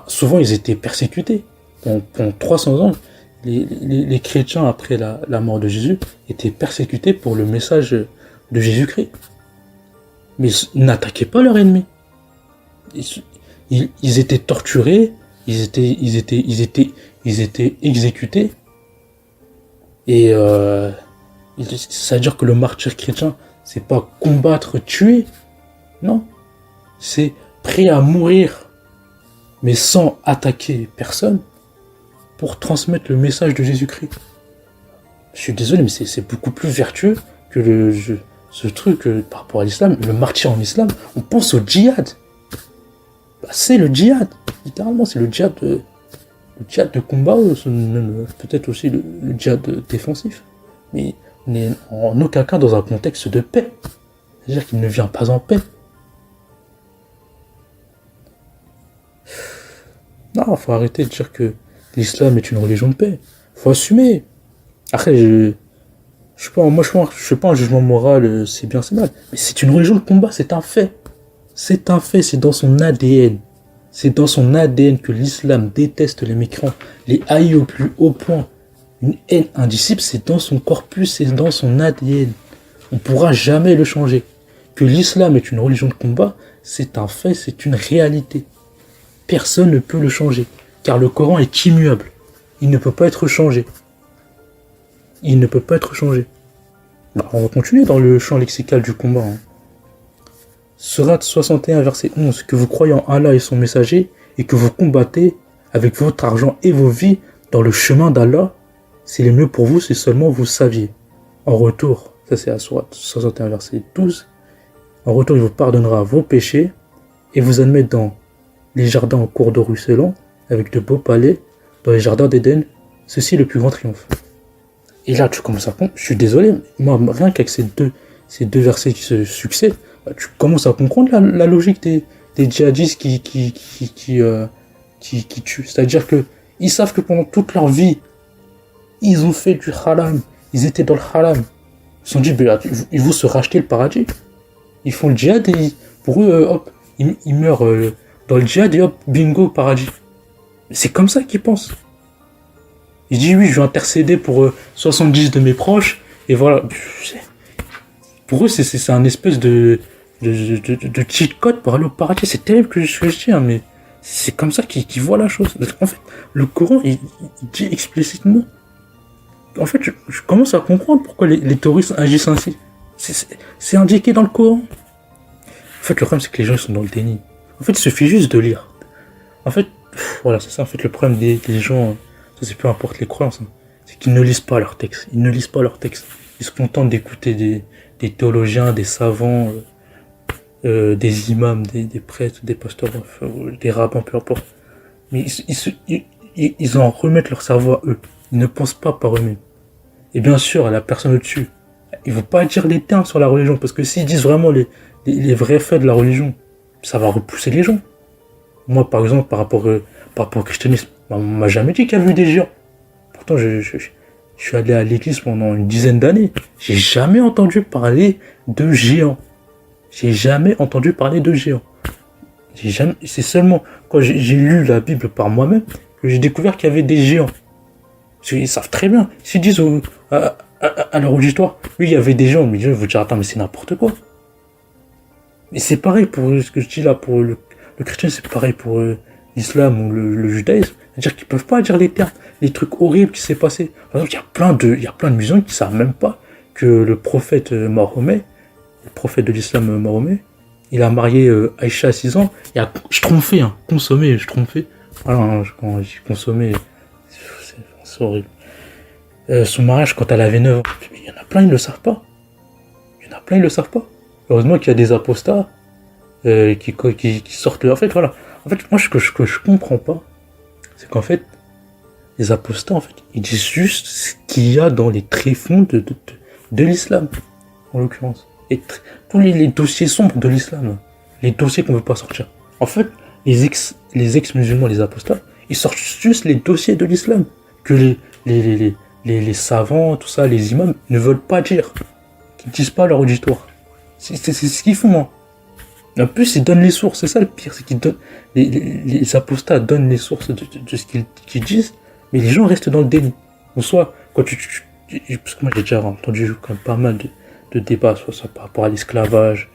A: souvent ils étaient persécutés. Pendant 300 ans, les chrétiens, après la mort de Jésus, étaient persécutés pour le message de Jésus-Christ. Mais ils n'attaquaient pas leur ennemi. Ils étaient torturés, ils étaient exécutés. Et ça veut dire que le martyr chrétien, c'est pas combattre, tuer. Non. C'est prêt à mourir, mais sans attaquer personne, pour transmettre le message de Jésus-Christ. Je suis désolé, mais c'est beaucoup plus vertueux que ce truc par rapport à l'islam. Le martyr en islam, on pense au djihad. C'est le djihad. Littéralement, c'est le djihad de combat, ou même peut-être aussi le djihad défensif. Mais on n'est en aucun cas dans un contexte de paix. C'est-à-dire qu'il ne vient pas en paix. Non, faut arrêter de dire que l'islam est une religion de paix. Faut assumer. Après, je suis pas un jugement moral, c'est bien, c'est mal. Mais c'est une religion de combat, c'est un fait. C'est un fait, c'est dans son ADN. C'est dans son ADN que l'islam déteste les mécréants, les haït au plus haut point. Une haine indicible, c'est dans son corpus, c'est dans son ADN. On ne pourra jamais le changer. Que l'islam est une religion de combat, c'est un fait, c'est une réalité. Personne ne peut le changer, car le Coran est immuable. Il ne peut pas être changé. Il ne peut pas être changé. On va continuer dans le champ lexical du combat. Sourate 61, verset 11. Que vous croyez en Allah et son messager, et que vous combattez avec votre argent et vos vies dans le chemin d'Allah, c'est le mieux pour vous si seulement vous saviez. En retour, ça c'est la Sourate 61, verset 12. En retour, il vous pardonnera vos péchés et vous admet dans les jardins en cours d'eau ruisselant, avec de beaux palais, dans les jardins d'Éden, ceci est le plus grand triomphe. Et là, tu commences à comprendre, je suis désolé, moi, rien qu'avec ces deux versets qui se succèdent, tu commences à comprendre la logique des djihadistes qui tuent. C'est-à-dire que ils savent que pendant toute leur vie, ils ont fait du haram, ils étaient dans le haram. Ils se sont dit, ils vont se racheter le paradis. Ils font le djihad et pour eux, hop, ils meurent dans le djihad et hop, bingo, paradis. C'est comme ça qu'ils pensent. Ils disent oui, je vais intercéder pour 70 de mes proches, et voilà. Pour eux, c'est un espèce de cheat code pour aller au paradis. C'est terrible que je dis, hein, mais c'est comme ça qu'ils voient la chose. En fait, le Coran, il dit explicitement en fait, je commence à comprendre pourquoi les terroristes agissent ainsi. C'est indiqué dans le Coran. En fait, le problème, c'est que les gens ils sont dans le déni. En fait, il suffit juste de lire. En fait, voilà, c'est ça. En fait, le problème des gens, ça c'est peu importe les croyances, hein, c'est qu'ils ne lisent pas leurs textes. Ils ne lisent pas leurs textes. Ils se contentent d'écouter des théologiens, des savants, des imams, des prêtres, des pasteurs, des rabbins, peu importe. Mais ils en remettent leur cerveau à eux. Ils ne pensent pas par eux-mêmes. Et bien sûr, la personne au-dessus, ils ne vont pas dire des termes sur la religion, parce que s'ils disent vraiment les vrais faits de la religion, ça va repousser les gens. Moi, par exemple, par rapport au christianisme, on m'a jamais dit qu'il y avait eu des géants. Pourtant, je suis allé à l'église pendant une dizaine d'années. J'ai jamais entendu parler de géants. J'ai jamais entendu parler de géants. C'est seulement quand j'ai lu la Bible par moi-même que j'ai découvert qu'il y avait des géants. Parce qu'ils savent très bien. S'ils disent à leur auditoire, oui, il y avait des géants, mais je vais vous dire, attends, mais c'est n'importe quoi. Et c'est pareil pour ce que je dis là, pour le christianisme, c'est pareil pour l'islam ou le judaïsme. C'est-à-dire qu'ils peuvent pas dire les termes, les trucs horribles qui s'est passé. Par exemple, il y a plein de musulmans qui savent même pas que le prophète Mahomet, le prophète de l'islam Mahomet, il a marié Aïcha à 6 ans, et a consommé. Voilà, hein, quand j'ai consommé, c'est horrible. Son mariage quand elle avait 9 ans. Il y en a plein, ils le savent pas. Heureusement qu'il y a des apostats qui sortent. En fait, voilà. En fait, moi, ce que je comprends pas, c'est qu'en fait, les apostats, en fait, ils disent juste ce qu'il y a dans les tréfonds de l'islam, en l'occurrence. Et tous les dossiers sombres de l'islam, les dossiers qu'on veut pas sortir. En fait, les ex-musulmans, les apostats, ils sortent juste les dossiers de l'islam que les savants, tout ça, les imams ne veulent pas dire, qu'ils disent pas à leur auditoire. C'est ce qu'ils font, hein. En plus, ils donnent les sources, c'est ça le pire, c'est qu'ils donnent, les apostats donnent les sources de ce qu'ils disent, mais les gens restent dans le déni. Ou soit, quand parce que moi j'ai déjà entendu quand même pas mal de débats, soit par rapport à l'esclavage,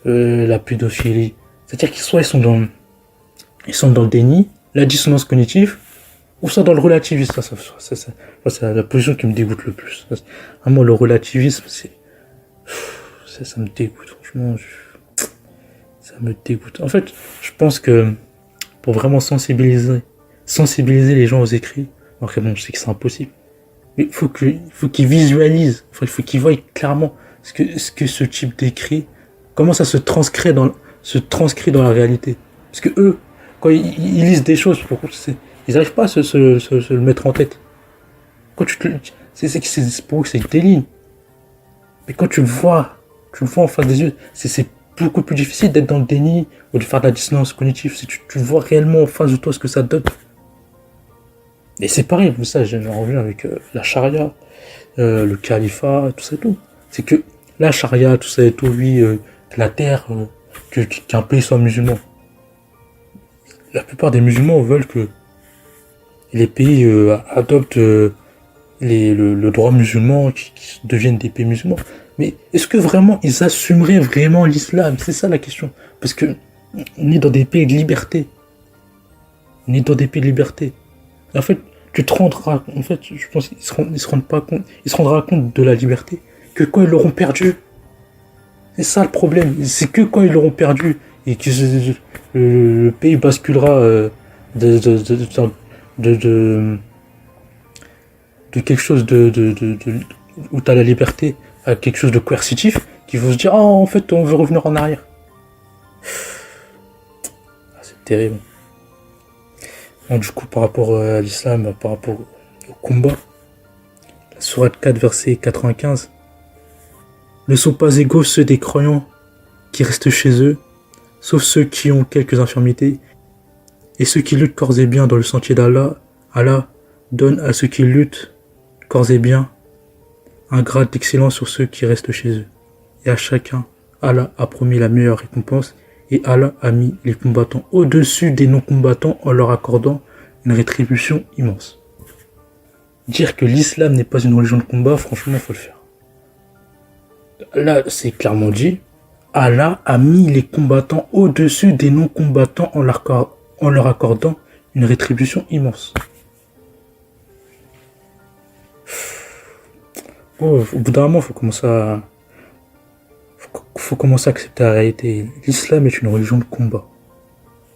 A: la pédophilie, c'est-à-dire qu'ils soit ils sont dans le déni, la dissonance cognitive, ou soit dans le relativisme. C'est la position qui me dégoûte le plus. Vraiment, le relativisme, ça me dégoûte, franchement. Ça me dégoûte. En fait, je pense que pour vraiment sensibiliser les gens aux écrits, alors que bon, je sais que c'est impossible, mais il faut qu'ils visualisent, il faut qu'ils voient clairement ce que ce type d'écrit, comment ça se transcrit dans la réalité. Parce que eux, quand ils lisent des choses, ils n'arrivent pas à se le mettre en tête. Quand c'est pour eux que c'est des lignes. Mais quand tu le vois en face des yeux, c'est beaucoup plus difficile d'être dans le déni ou de faire de la dissonance cognitive. Si tu vois réellement en face de toi ce que ça donne. Et c'est pareil, vous savez, j'en reviens avec la charia, le califat, tout ça et tout. C'est que la charia, tout ça et tout, oui, la terre, qu'un pays soit musulman. La plupart des musulmans veulent que les pays adoptent le droit musulman, qui deviennent des pays musulmans. Mais est-ce que vraiment ils assumeraient vraiment l'islam? C'est ça la question. Parce que on est dans des pays de liberté. En fait, tu te rendras, en fait, je pense qu'ils se rendra compte de la liberté que quand ils l'auront perdu. C'est ça le problème. C'est que quand ils l'auront perdu et que le pays basculera de quelque chose où t'as la liberté à quelque chose de coercitif, qui vont se dire, oh, en fait, on veut revenir en arrière. C'est terrible. Donc, du coup, par rapport à l'islam, par rapport au combat, la sourate 4, verset 95, ne sont pas égaux ceux des croyants qui restent chez eux, sauf ceux qui ont quelques infirmités, et ceux qui luttent corps et bien dans le sentier d'Allah. Allah donne à ceux qui luttent corps et bien un grade d'excellence sur ceux qui restent chez eux. Et à chacun, Allah a promis la meilleure récompense, et Allah a mis les combattants au-dessus des non-combattants en leur accordant une rétribution immense. Dire que l'islam n'est pas une religion de combat, franchement, faut le faire. Là, c'est clairement dit, Allah a mis les combattants au-dessus des non-combattants en leur accordant une rétribution immense. Oh, au bout d'un moment, faut commencer à accepter la réalité. L'islam est une religion de combat.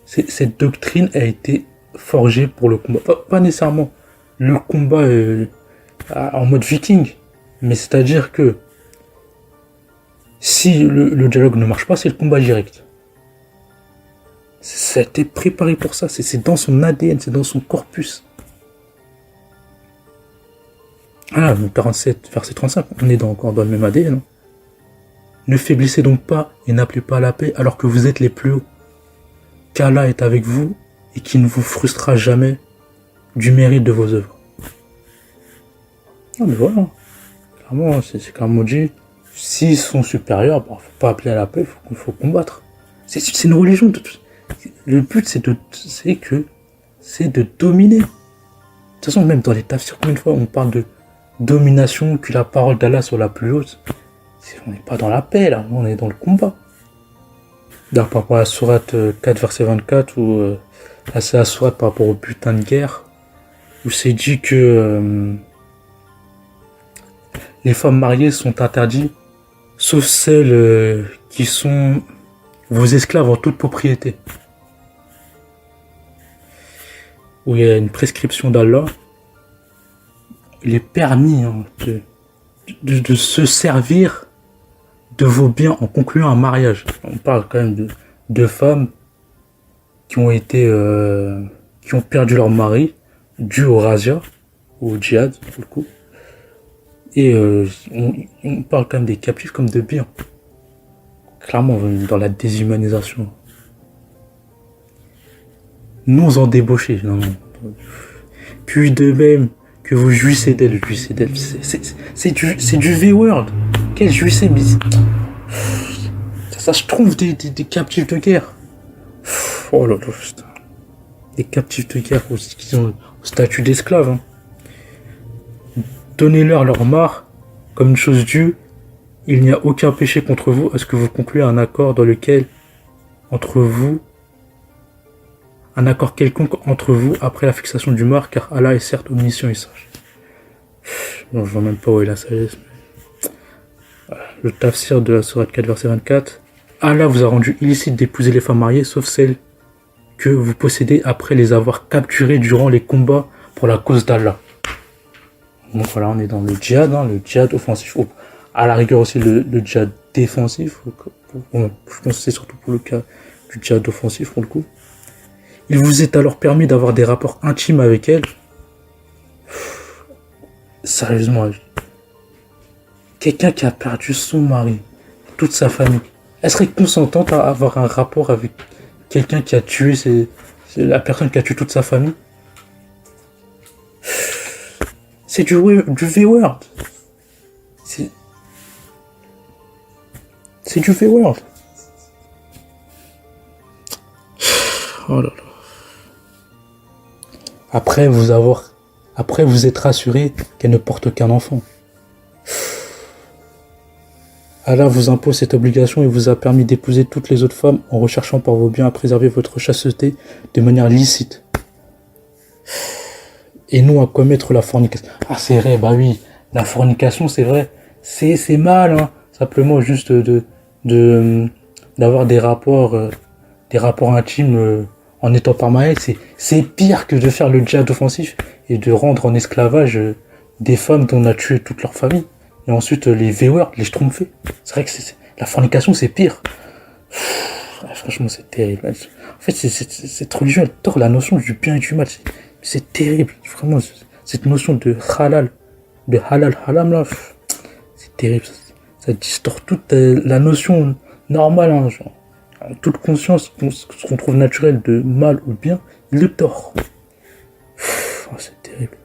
A: Cette doctrine a été forgée pour le combat. Pas nécessairement le combat en mode viking, mais c'est-à-dire que si le dialogue ne marche pas, c'est le combat direct. Ça a été préparé pour ça, c'est dans son ADN, c'est dans son corpus. Ah, 47, verset 35, on est encore dans le même ADN. Non. Ne faiblissez donc pas et n'appelez pas à la paix alors que vous êtes les plus hauts. Qu'Allah est avec vous et qui ne vous frustrera jamais du mérite de vos œuvres. Non mais voilà, clairement, c'est comme on dit, s'ils sont supérieurs, bah, faut pas appeler à la paix, faut combattre. C'est une religion. Le but c'est de dominer. De toute façon, même dans les tafsirs, combien de fois on parle de domination, que la parole d'Allah soit la plus haute. On n'est pas dans la paix là, on est dans le combat. D'ailleurs, par rapport à la sourate 4 verset 24, où c'est la sourate par rapport au butin de guerre, où c'est dit que les femmes mariées sont interdites, sauf celles qui sont vos esclaves en toute propriété. Où il y a une prescription d'Allah, il est permis de se servir de vos biens en concluant un mariage. On parle quand même de femmes qui ont perdu leur mari dû au razzia, au djihad, pour le coup. Et on parle quand même des captifs comme de biens. Clairement, on est dans la déshumanisation. Non en débauchés, non. Puis de même que vous jouissez d'elle. C'est du V-World. Quel jouissez, mais ça se trouve des captifs de guerre. Oh là là, putain. Des captifs de guerre qui ont au statut d'esclaves. Hein. Donnez-leur leur marque comme une chose due. Il n'y a aucun péché contre vous. Est-ce que vous concluez un accord dans lequel un accord quelconque entre vous après la fixation du mort, car Allah est certes omniscient et sage. Bon, je vois même pas où est la sagesse. Mais... Le tafsir de la sourate 4 verset 24. Allah vous a rendu illicite d'épouser les femmes mariées, sauf celles que vous possédez après les avoir capturées durant les combats pour la cause d'Allah. Donc voilà, on est dans le djihad, hein, le djihad offensif. À la rigueur aussi le djihad défensif. Je pense que c'est surtout pour le cas du djihad offensif pour le coup. Il vous est alors permis d'avoir des rapports intimes avec elle. Sérieusement, quelqu'un qui a perdu son mari, toute sa famille, elle serait consentante à avoir un rapport avec quelqu'un qui a tué la personne qui a tué toute sa famille? C'est du V-Word. C'est du V-Word. Oh là là. Après vous être rassuré qu'elle ne porte aucun enfant. Allah vous impose cette obligation et vous a permis d'épouser toutes les autres femmes en recherchant par vos biens à préserver votre chasteté de manière licite. Et non à commettre la fornication. Ah c'est vrai, bah oui, la fornication c'est vrai, c'est mal, hein. Simplement juste d'avoir des rapports intimes en étant pas marié, c'est pire que de faire le djihad offensif et de rendre en esclavage des femmes dont on a tué toute leur famille. Et ensuite les V-Word, les schtroumpfés. C'est vrai que la fornication c'est pire. Franchement c'est terrible. En fait cette religion elle tord la notion du bien et du mal. C'est terrible. Vraiment cette notion de halal haram là, c'est terrible. Ça distord toute la notion normale, hein, genre. Toute conscience, ce qu'on trouve naturel de mal ou de bien, il le tord. Oh, c'est terrible.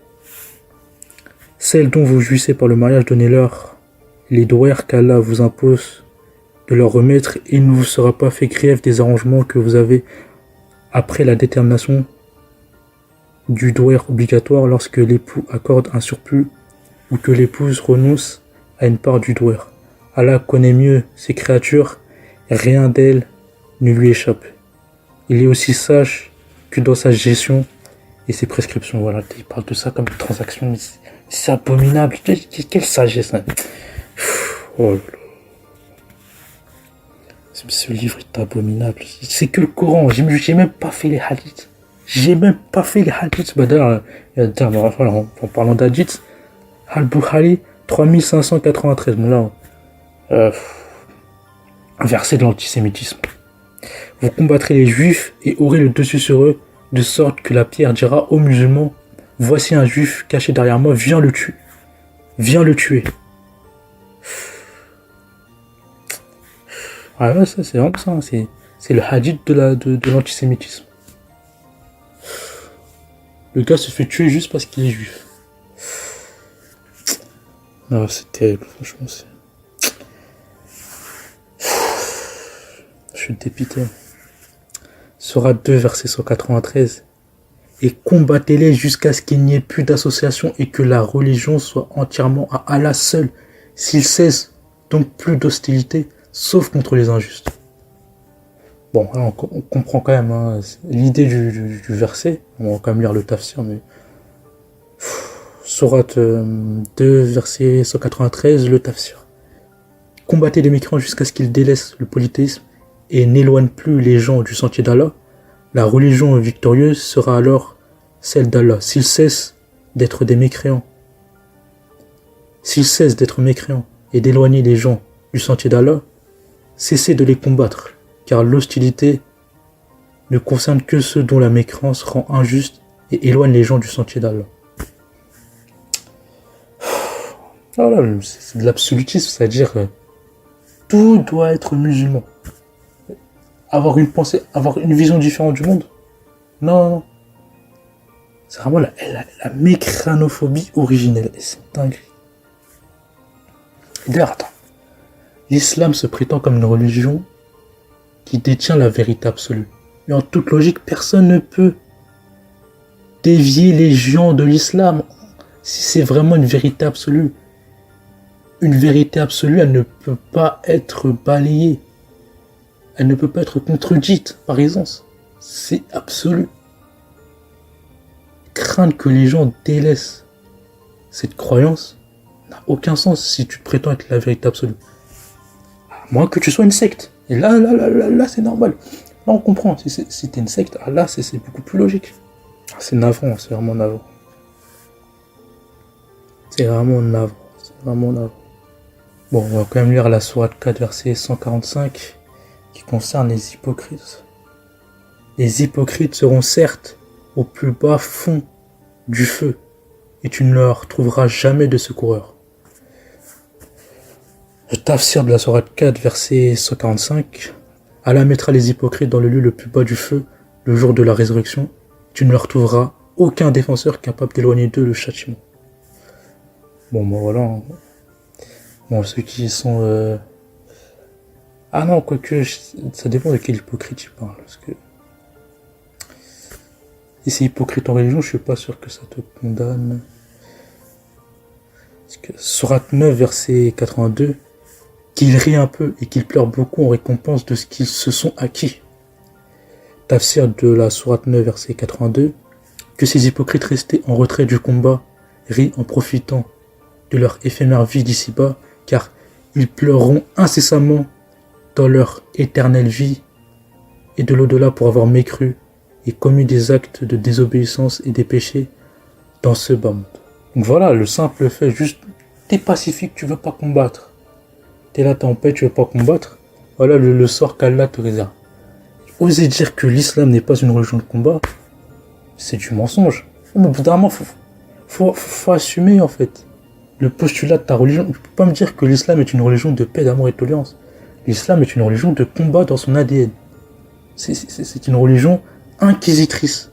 A: Celles dont vous jouissez par le mariage, donnez-leur les droits qu'Allah vous impose de leur remettre, et il ne vous sera pas fait grief des arrangements que vous avez après la détermination du droit obligatoire lorsque l'époux accorde un surplus ou que l'épouse renonce à une part du droit. Allah connaît mieux ses créatures, et rien d'elles ne lui échappe. Il est aussi sage que dans sa gestion et ses prescriptions. Voilà, il parle de ça comme une transaction, mais C'est abominable. Quelle sagesse, hein. Oh là là. Ce livre est abominable. C'est que le Coran. J'ai même pas fait les hadiths. J'ai même pas fait les hadiths. Bah d'ailleurs, en parlant d'hadiths, Al-Bukhari, 3593. Bon là, verset de l'antisémitisme. Vous combattrez les juifs et aurez le dessus sur eux, de sorte que la pierre dira aux musulmans, voici un juif caché derrière moi, viens le tuer. Viens le tuer. Ah ouais, ça c'est vraiment ça, c'est le hadith de l'antisémitisme. Le gars se fait tuer juste parce qu'il est juif. Non, c'est terrible, franchement. Je suis dépité. Sourate 2, verset 193. Et combattez-les jusqu'à ce qu'il n'y ait plus d'association et que la religion soit entièrement à Allah seul. S'il cesse, donc plus d'hostilité, sauf contre les injustes. Bon, là, on comprend quand même hein, l'idée du verset. On va quand même lire le tafsir, mais... Sourate 2, verset 193, le tafsir. Combattez les mécréants jusqu'à ce qu'ils délaissent le polythéisme et n'éloignent plus les gens du sentier d'Allah. La religion victorieuse sera alors celle d'Allah. S'ils cessent d'être des mécréants, s'ils cessent d'être mécréants et d'éloigner les gens du sentier d'Allah, cessez de les combattre, car l'hostilité ne concerne que ceux dont la mécréance rend injuste et éloigne les gens du sentier d'Allah. Voilà, c'est de l'absolutisme, c'est-à-dire tout doit être musulman. Avoir une pensée, avoir une vision différente du monde. Non. C'est vraiment la mécranophobie originelle. Et c'est dingue. D'ailleurs, attends. L'islam se prétend comme une religion qui détient la vérité absolue. Mais en toute logique, personne ne peut dévier les gens de l'islam si c'est vraiment une vérité absolue. Une vérité absolue, elle ne peut pas être balayée. Elle ne peut pas être contredite par aisance. C'est absolu. Craindre que les gens délaissent cette croyance n'a aucun sens si tu te prétends être la vérité absolue. À moins que tu sois une secte. Et là, c'est normal. Là, on comprend. Si t'es une secte, là, c'est beaucoup plus logique. C'est navrant, c'est vraiment navrant. C'est vraiment navrant. Bon, on va quand même lire la sourate 4, verset 145, qui concerne les hypocrites. Les hypocrites seront certes au plus bas fond du feu, et tu ne leur trouveras jamais de secoureur. Le tafsir de la sourate 4, verset 145. Allah mettra les hypocrites dans le lieu le plus bas du feu, le jour de la résurrection. Tu ne leur trouveras aucun défenseur capable d'éloigner d'eux le châtiment. Bon, voilà. Bon, ceux qui sont... Ah non, quoique, ça dépend de quel hypocrite tu parles. Parce que... Si c'est hypocrite en religion, je suis pas sûr que ça te condamne. Parce que Sourate 9, verset 82, qu'ils rient un peu et qu'ils pleurent beaucoup en récompense de ce qu'ils se sont acquis. Tafsir de la Sourate 9, verset 82, que ces hypocrites restés en retrait du combat rient en profitant de leur éphémère vie d'ici-bas, car ils pleureront incessamment dans leur éternelle vie et de l'au-delà pour avoir mécru et commis des actes de désobéissance et des péchés dans ce bas monde. Donc voilà, le simple fait, juste, t'es pacifique, tu veux pas combattre. T'es là, t'es en paix, tu veux pas combattre. Voilà le sort qu'Allah te réserve. Oser dire que l'islam n'est pas une religion de combat, c'est du mensonge. Mais au bout d'un moment, faut assumer en fait le postulat de ta religion. Tu peux pas me dire que l'islam est une religion de paix, d'amour et de tolérance. L'islam est une religion de combat dans son ADN. C'est une religion inquisitrice.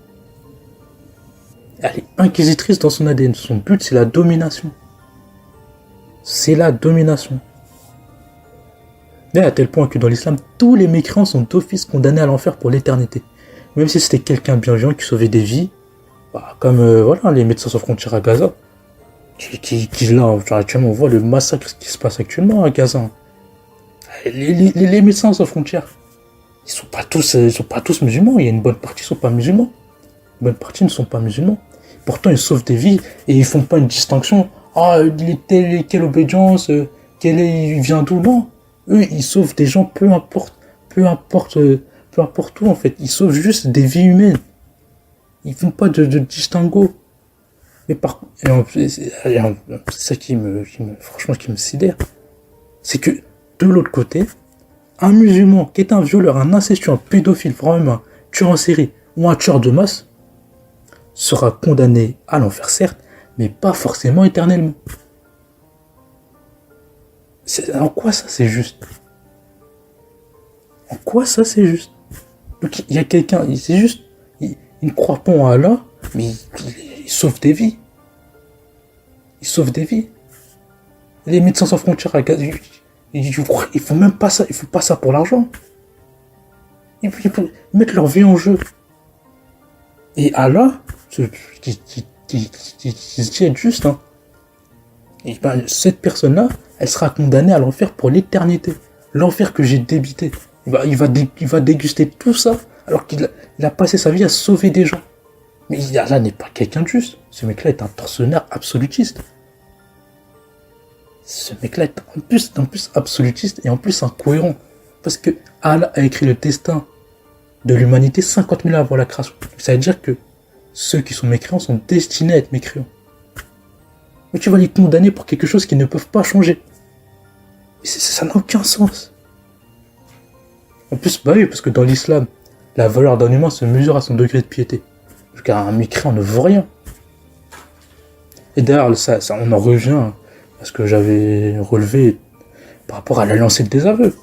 A: Elle est inquisitrice dans son ADN. Son but, c'est la domination. C'est la domination. Et à tel point que dans l'islam, tous les mécréants sont d'office condamnés à l'enfer pour l'éternité. Même si c'était quelqu'un bienveillant qui sauvait des vies, comme voilà, les médecins sans frontières à Gaza, qui là, actuellement, on voit le massacre qui se passe actuellement à Gaza. Les médecins sans frontières, ils sont pas tous musulmans. Il y a une bonne partie qui sont pas musulmans. Une bonne partie ne sont pas musulmans. Pourtant, ils sauvent des vies et ils font pas une distinction. Ah, quelle obédience, il vient d'où? Non. Eux, ils sauvent des gens, peu importe, peu importe où, en fait. Ils sauvent juste des vies humaines. Ils font pas de distinguo. Mais c'est ça franchement, qui me sidère. C'est que, de l'autre côté, un musulman qui est un violeur, un incestueux, un pédophile, vraiment un tueur en série ou un tueur de masse sera condamné à l'enfer, certes, mais pas forcément éternellement. En quoi ça c'est juste? En quoi ça c'est juste? Donc il y a quelqu'un, c'est juste, il ne croit pas en Allah, mais il sauve des vies. Il sauve des vies. Les médecins sans frontières, ils font même pas ça, ils font pas ça pour l'argent. Ils mettent leur vie en jeu. Et Allah, qui se dit être juste, hein, et ben, cette personne-là, elle sera condamnée à l'enfer pour l'éternité. L'enfer que j'ai débité. Il va déguster tout ça, alors qu'il a passé sa vie à sauver des gens. Mais Allah n'est pas quelqu'un de juste. Ce mec-là est un tortionnaire absolutiste. Ce mec-là est en plus absolutiste et en plus incohérent. Parce que Allah a écrit le destin de l'humanité 50 000 ans avant la création. Ça veut dire que ceux qui sont mécréants sont destinés à être mécréants. Mais tu vas les condamner pour quelque chose qu'ils ne peuvent pas changer. Ça n'a aucun sens. En plus, bah oui, parce que dans l'islam, la valeur d'un humain se mesure à son degré de piété. Car un mécréant ne vaut rien. Et d'ailleurs, ça, on en revient à ce que j'avais relevé par rapport à l'alliance et le désaveu.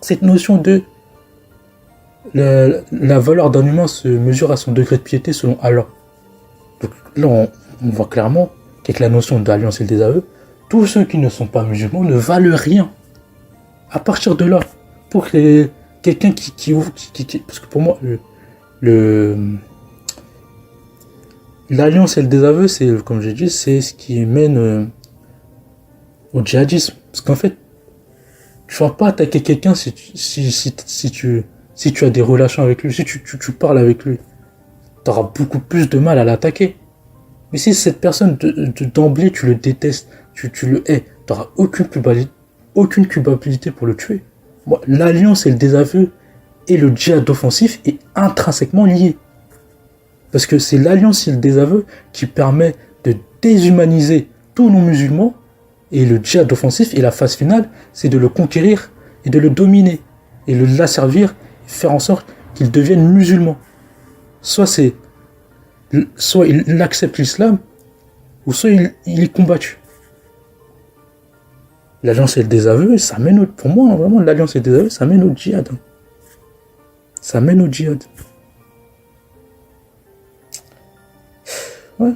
A: Cette notion de la valeur d'un humain se mesure à son degré de piété selon Allah. Donc là, on voit clairement qu'avec la notion d'alliance et le désaveu, tous ceux qui ne sont pas musulmans ne valent rien. À partir de là, pour que quelqu'un qui parce que pour moi, l'alliance et le désaveu, c'est, comme j'ai dit, c'est ce qui mène au djihadisme. Parce qu'en fait, tu vas pas attaquer quelqu'un si tu as des relations avec lui, si tu parles avec lui, tu auras beaucoup plus de mal à l'attaquer. Mais si cette personne, d'emblée, tu le détestes, tu le hais, tu n'auras aucune culpabilité pour le tuer. Moi, l'alliance et le désaveu et le djihad offensif est intrinsèquement lié. Parce que c'est l'alliance et le désaveu qui permet de déshumaniser tous nos musulmans, et le djihad offensif et la phase finale, c'est de le conquérir et de le dominer et de l'asservir, faire en sorte qu'il devienne musulman. Soit il accepte l'islam, ou soit il est combattu. L'alliance et le désaveu, ça mène pour moi, vraiment, l'alliance et le désaveu, ça mène au djihad. Ça mène au djihad. Ouais.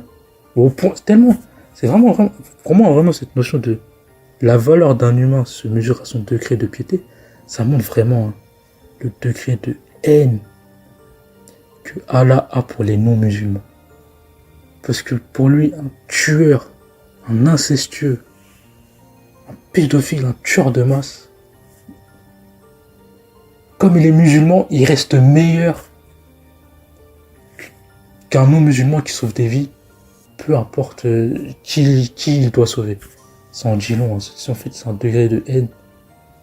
A: Au point, tellement. C'est vraiment, pour moi, vraiment, cette notion de la valeur d'un humain se mesure à son degré de piété, ça montre vraiment le degré de haine que Allah a pour les non-musulmans. Parce que pour lui, un tueur, un incestueux, un pédophile, un tueur de masse, comme il est musulman, il reste meilleur qu'un non-musulman qui sauve des vies, peu importe qui il doit sauver. Ça en dit long, en fait, c'est un degré de haine.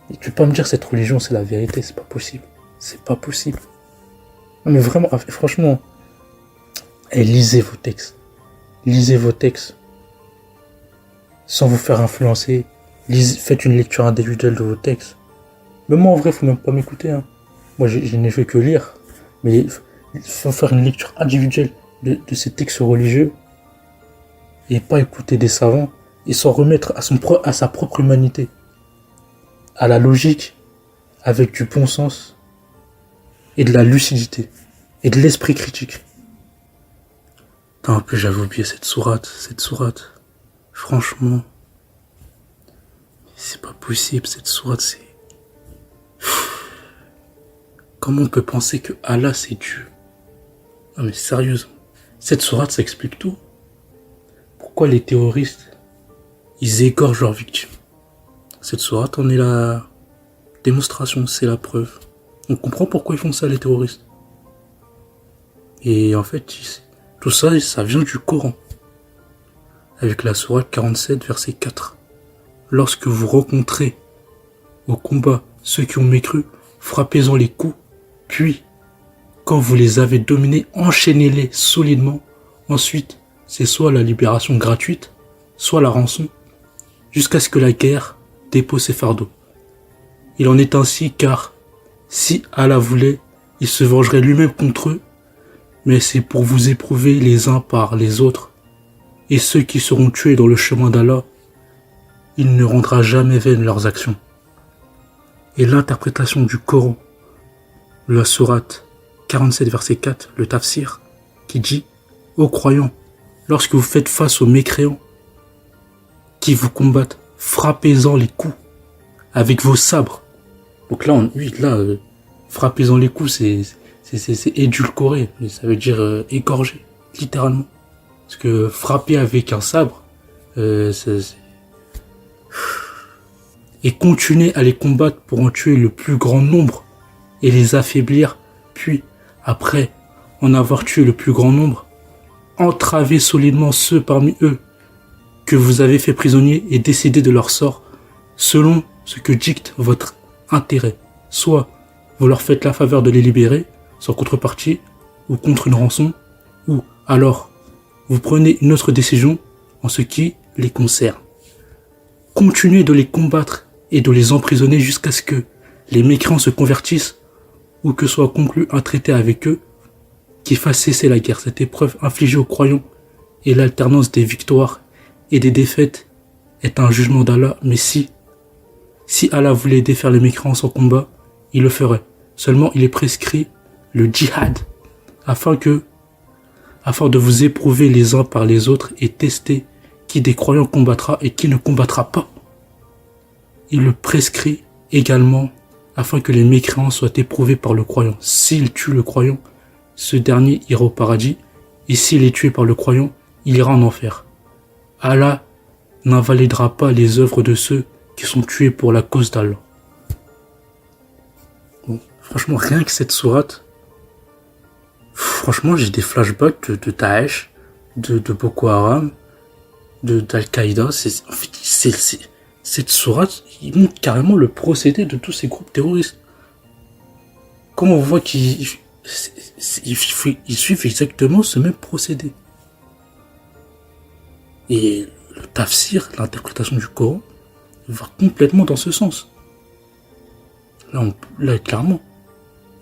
A: Et tu peux pas me dire que cette religion c'est la vérité, c'est pas possible. C'est pas possible. Non mais vraiment, franchement, lisez vos textes. Lisez vos textes. Sans vous faire influencer. Faites une lecture individuelle de vos textes. Mais moi en vrai, faut même pas m'écouter. Hein. Moi je n'ai fait que lire. Mais il faut faire une lecture individuelle de ces textes religieux. Et pas écouter des savants. Et s'en remettre à sa propre humanité. À la logique. Avec du bon sens. Et de la lucidité. Et de l'esprit critique. En plus, j'avais oublié cette sourate. Franchement. C'est pas possible, cette sourate, c'est... Comment on peut penser que Allah, c'est Dieu? Non mais sérieusement. Cette sourate, ça explique tout. Pourquoi les terroristes, ils égorgent leurs victimes? Cette sourate en est la démonstration, c'est la preuve. On comprend pourquoi ils font ça, les terroristes. Et en fait, Tout ça, ça vient du Coran. Avec la sourate 47, verset 4. Lorsque vous rencontrez au combat ceux qui ont mécru, frappez-en les coups, puis, quand vous les avez dominés, enchaînez-les solidement. Ensuite, c'est soit la libération gratuite, soit la rançon, jusqu'à ce que la guerre dépose ses fardeaux. Il en est ainsi car, si Allah voulait, il se vengerait lui-même contre eux, mais c'est pour vous éprouver les uns par les autres, et ceux qui seront tués dans le chemin d'Allah, il ne rendra jamais vaines leurs actions. Et l'interprétation du Coran, la sourate 47 verset 4, le tafsir, qui dit « Ô croyants, lorsque vous faites face aux mécréants qui vous combattent, frappez-en les coups avec vos sabres. » Donc là, frappez-en les coups, c'est édulcoré, mais ça veut dire égorger, littéralement. Parce que frapper avec un sabre, et continuer à les combattre pour en tuer le plus grand nombre et les affaiblir, puis, après en avoir tué le plus grand nombre, entravez solidement ceux parmi eux que vous avez fait prisonniers et décider de leur sort selon ce que dicte votre intérêt. Soit vous leur faites la faveur de les libérer sans contrepartie ou contre une rançon, ou alors vous prenez une autre décision en ce qui les concerne. Continuez de les combattre et de les emprisonner jusqu'à ce que les mécréants se convertissent ou que soit conclu un traité avec eux qui fasse cesser la guerre. Cette épreuve infligée aux croyants et l'alternance des victoires et des défaites est un jugement d'Allah, mais si Allah voulait défaire les mécréants sans combat, il le ferait. Seulement il est prescrit le djihad afin de vous éprouver les uns par les autres et tester qui des croyants combattra et qui ne combattra pas. Il le prescrit également afin que les mécréants soient éprouvés par le croyant. S'il tue le croyant, ce dernier ira au paradis, et s'il est tué par le croyant, il ira en enfer. Allah n'invalidera pas les œuvres de ceux qui sont tués pour la cause d'Allah. Bon, franchement, rien que cette sourate, franchement, j'ai des flashbacks de Daesh, de Boko Haram, d'Al-Qaïda. Cette sourate, il montre carrément le procédé de tous ces groupes terroristes. Comme on voit qu'ils suivent exactement ce même procédé. Et le tafsir, l'interprétation du Coran, va complètement dans ce sens. Là clairement,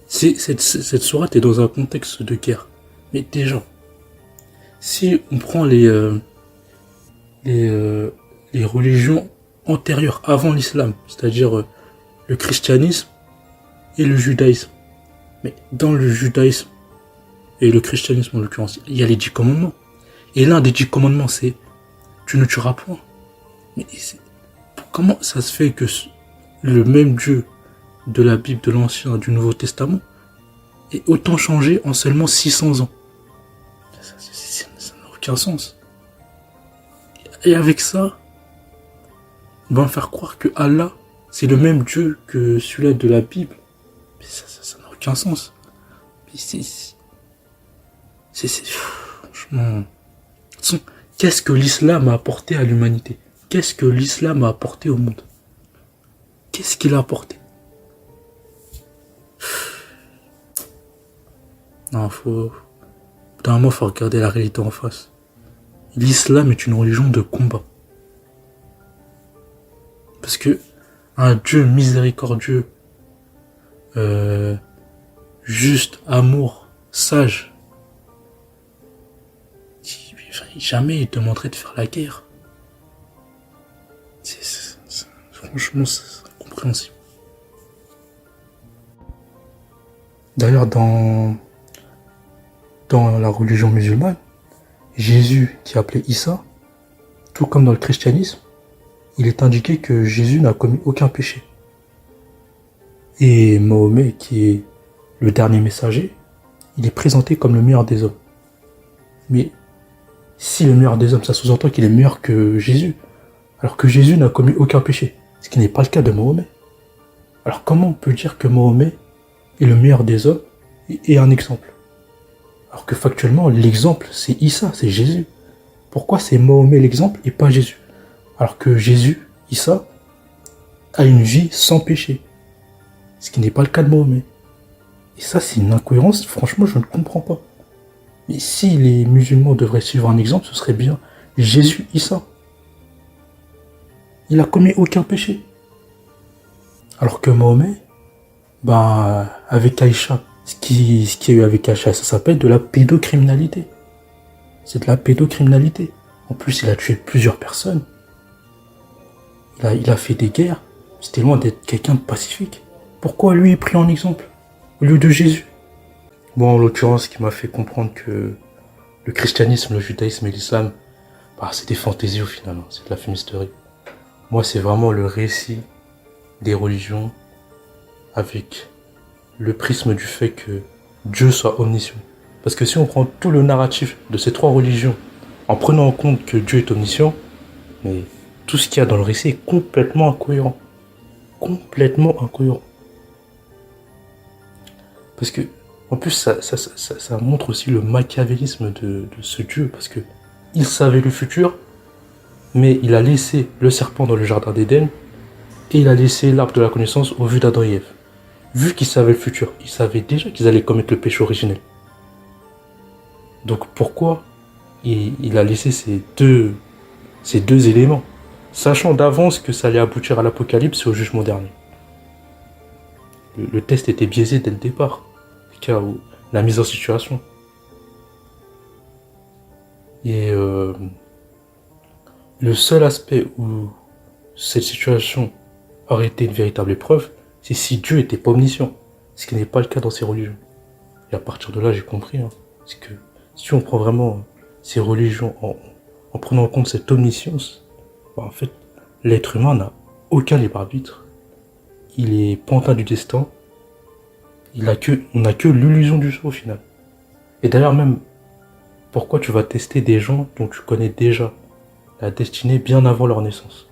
A: cette sourate est dans un contexte de guerre. Mais déjà, si on prend les religions antérieures avant l'islam, c'est-à-dire le christianisme et le judaïsme. Mais dans le judaïsme et le christianisme en l'occurrence, il y a les 10 commandements. Et l'un des 10 commandements, c'est tu ne tueras point. Mais comment ça se fait que le même Dieu de la Bible, de l'Ancien, du Nouveau Testament, est autant changé en seulement 600 ans? Ça n'a aucun sens. Et avec ça, on va me faire croire que Allah, c'est le même Dieu que celui-là de la Bible. Mais ça n'a aucun sens. Mais franchement... Qu'est-ce que l'islam a apporté à l'humanité? Qu'est-ce que l'islam a apporté au monde? Qu'est-ce qu'il a apporté? Non, d'un moment, faut regarder la réalité en face. L'islam est une religion de combat. Parce que un Dieu miséricordieux, juste, amour, sage, jamais il te demanderait de faire la guerre. Franchement, c'est incompréhensible. D'ailleurs, dans la religion musulmane, Jésus, qui est appelé Issa, tout comme dans le christianisme, il est indiqué que Jésus n'a commis aucun péché. Et Mahomet, qui est le dernier messager, il est présenté comme le meilleur des hommes. Mais si le meilleur des hommes, ça sous-entend qu'il est meilleur que Jésus, alors que Jésus n'a commis aucun péché, ce qui n'est pas le cas de Mahomet. Alors comment on peut dire que Mahomet est le meilleur des hommes et un exemple? Alors que factuellement, l'exemple, c'est Issa, c'est Jésus. Pourquoi c'est Mahomet l'exemple et pas Jésus? Alors que Jésus, Issa, a une vie sans péché. Ce qui n'est pas le cas de Mahomet. Et ça, c'est une incohérence, franchement, je ne comprends pas. Mais si les musulmans devraient suivre un exemple, ce serait bien Jésus, Issa. Il a commis aucun péché. Alors que Mahomet, avec Aïcha, ce qu'il y a eu avec Aïcha, ça s'appelle de la pédocriminalité. C'est de la pédocriminalité. En plus, il a tué plusieurs personnes. Il a fait des guerres. C'était loin d'être quelqu'un de pacifique. Pourquoi lui est pris en exemple au lieu de Jésus? Bon, en l'occurrence, ce qui m'a fait comprendre que le christianisme, le judaïsme et l'islam, c'est des fantaisies au final, hein, c'est de la fumisterie. Moi, c'est vraiment le récit des religions avec le prisme du fait que Dieu soit omniscient. Parce que si on prend tout le narratif de ces trois religions, en prenant en compte que Dieu est omniscient, mais tout ce qu'il y a dans le récit est complètement incohérent. Complètement incohérent. Parce que, en plus, ça montre aussi le machiavélisme de ce Dieu, parce que il savait le futur, mais il a laissé le serpent dans le jardin d'Éden, et il a laissé l'arbre de la connaissance au vu d'Adam et Ève. Vu qu'il savait le futur, il savait déjà qu'ils allaient commettre le péché originel. Donc pourquoi il a laissé ces deux éléments, sachant d'avance que ça allait aboutir à l'apocalypse et au jugement dernier. Le test était biaisé dès le départ, car la mise en situation. Et le seul aspect où cette situation aurait été une véritable épreuve, c'est si Dieu était pas omniscient, ce qui n'est pas le cas dans ces religions. Et à partir de là, j'ai compris, c'est que si on prend vraiment ces religions en prenant en compte cette omniscience, en fait, l'être humain n'a aucun libre arbitre. Il est pantin du destin. On n'a que l'illusion du soi au final. Et d'ailleurs même, pourquoi tu vas tester des gens dont tu connais déjà la destinée bien avant leur naissance?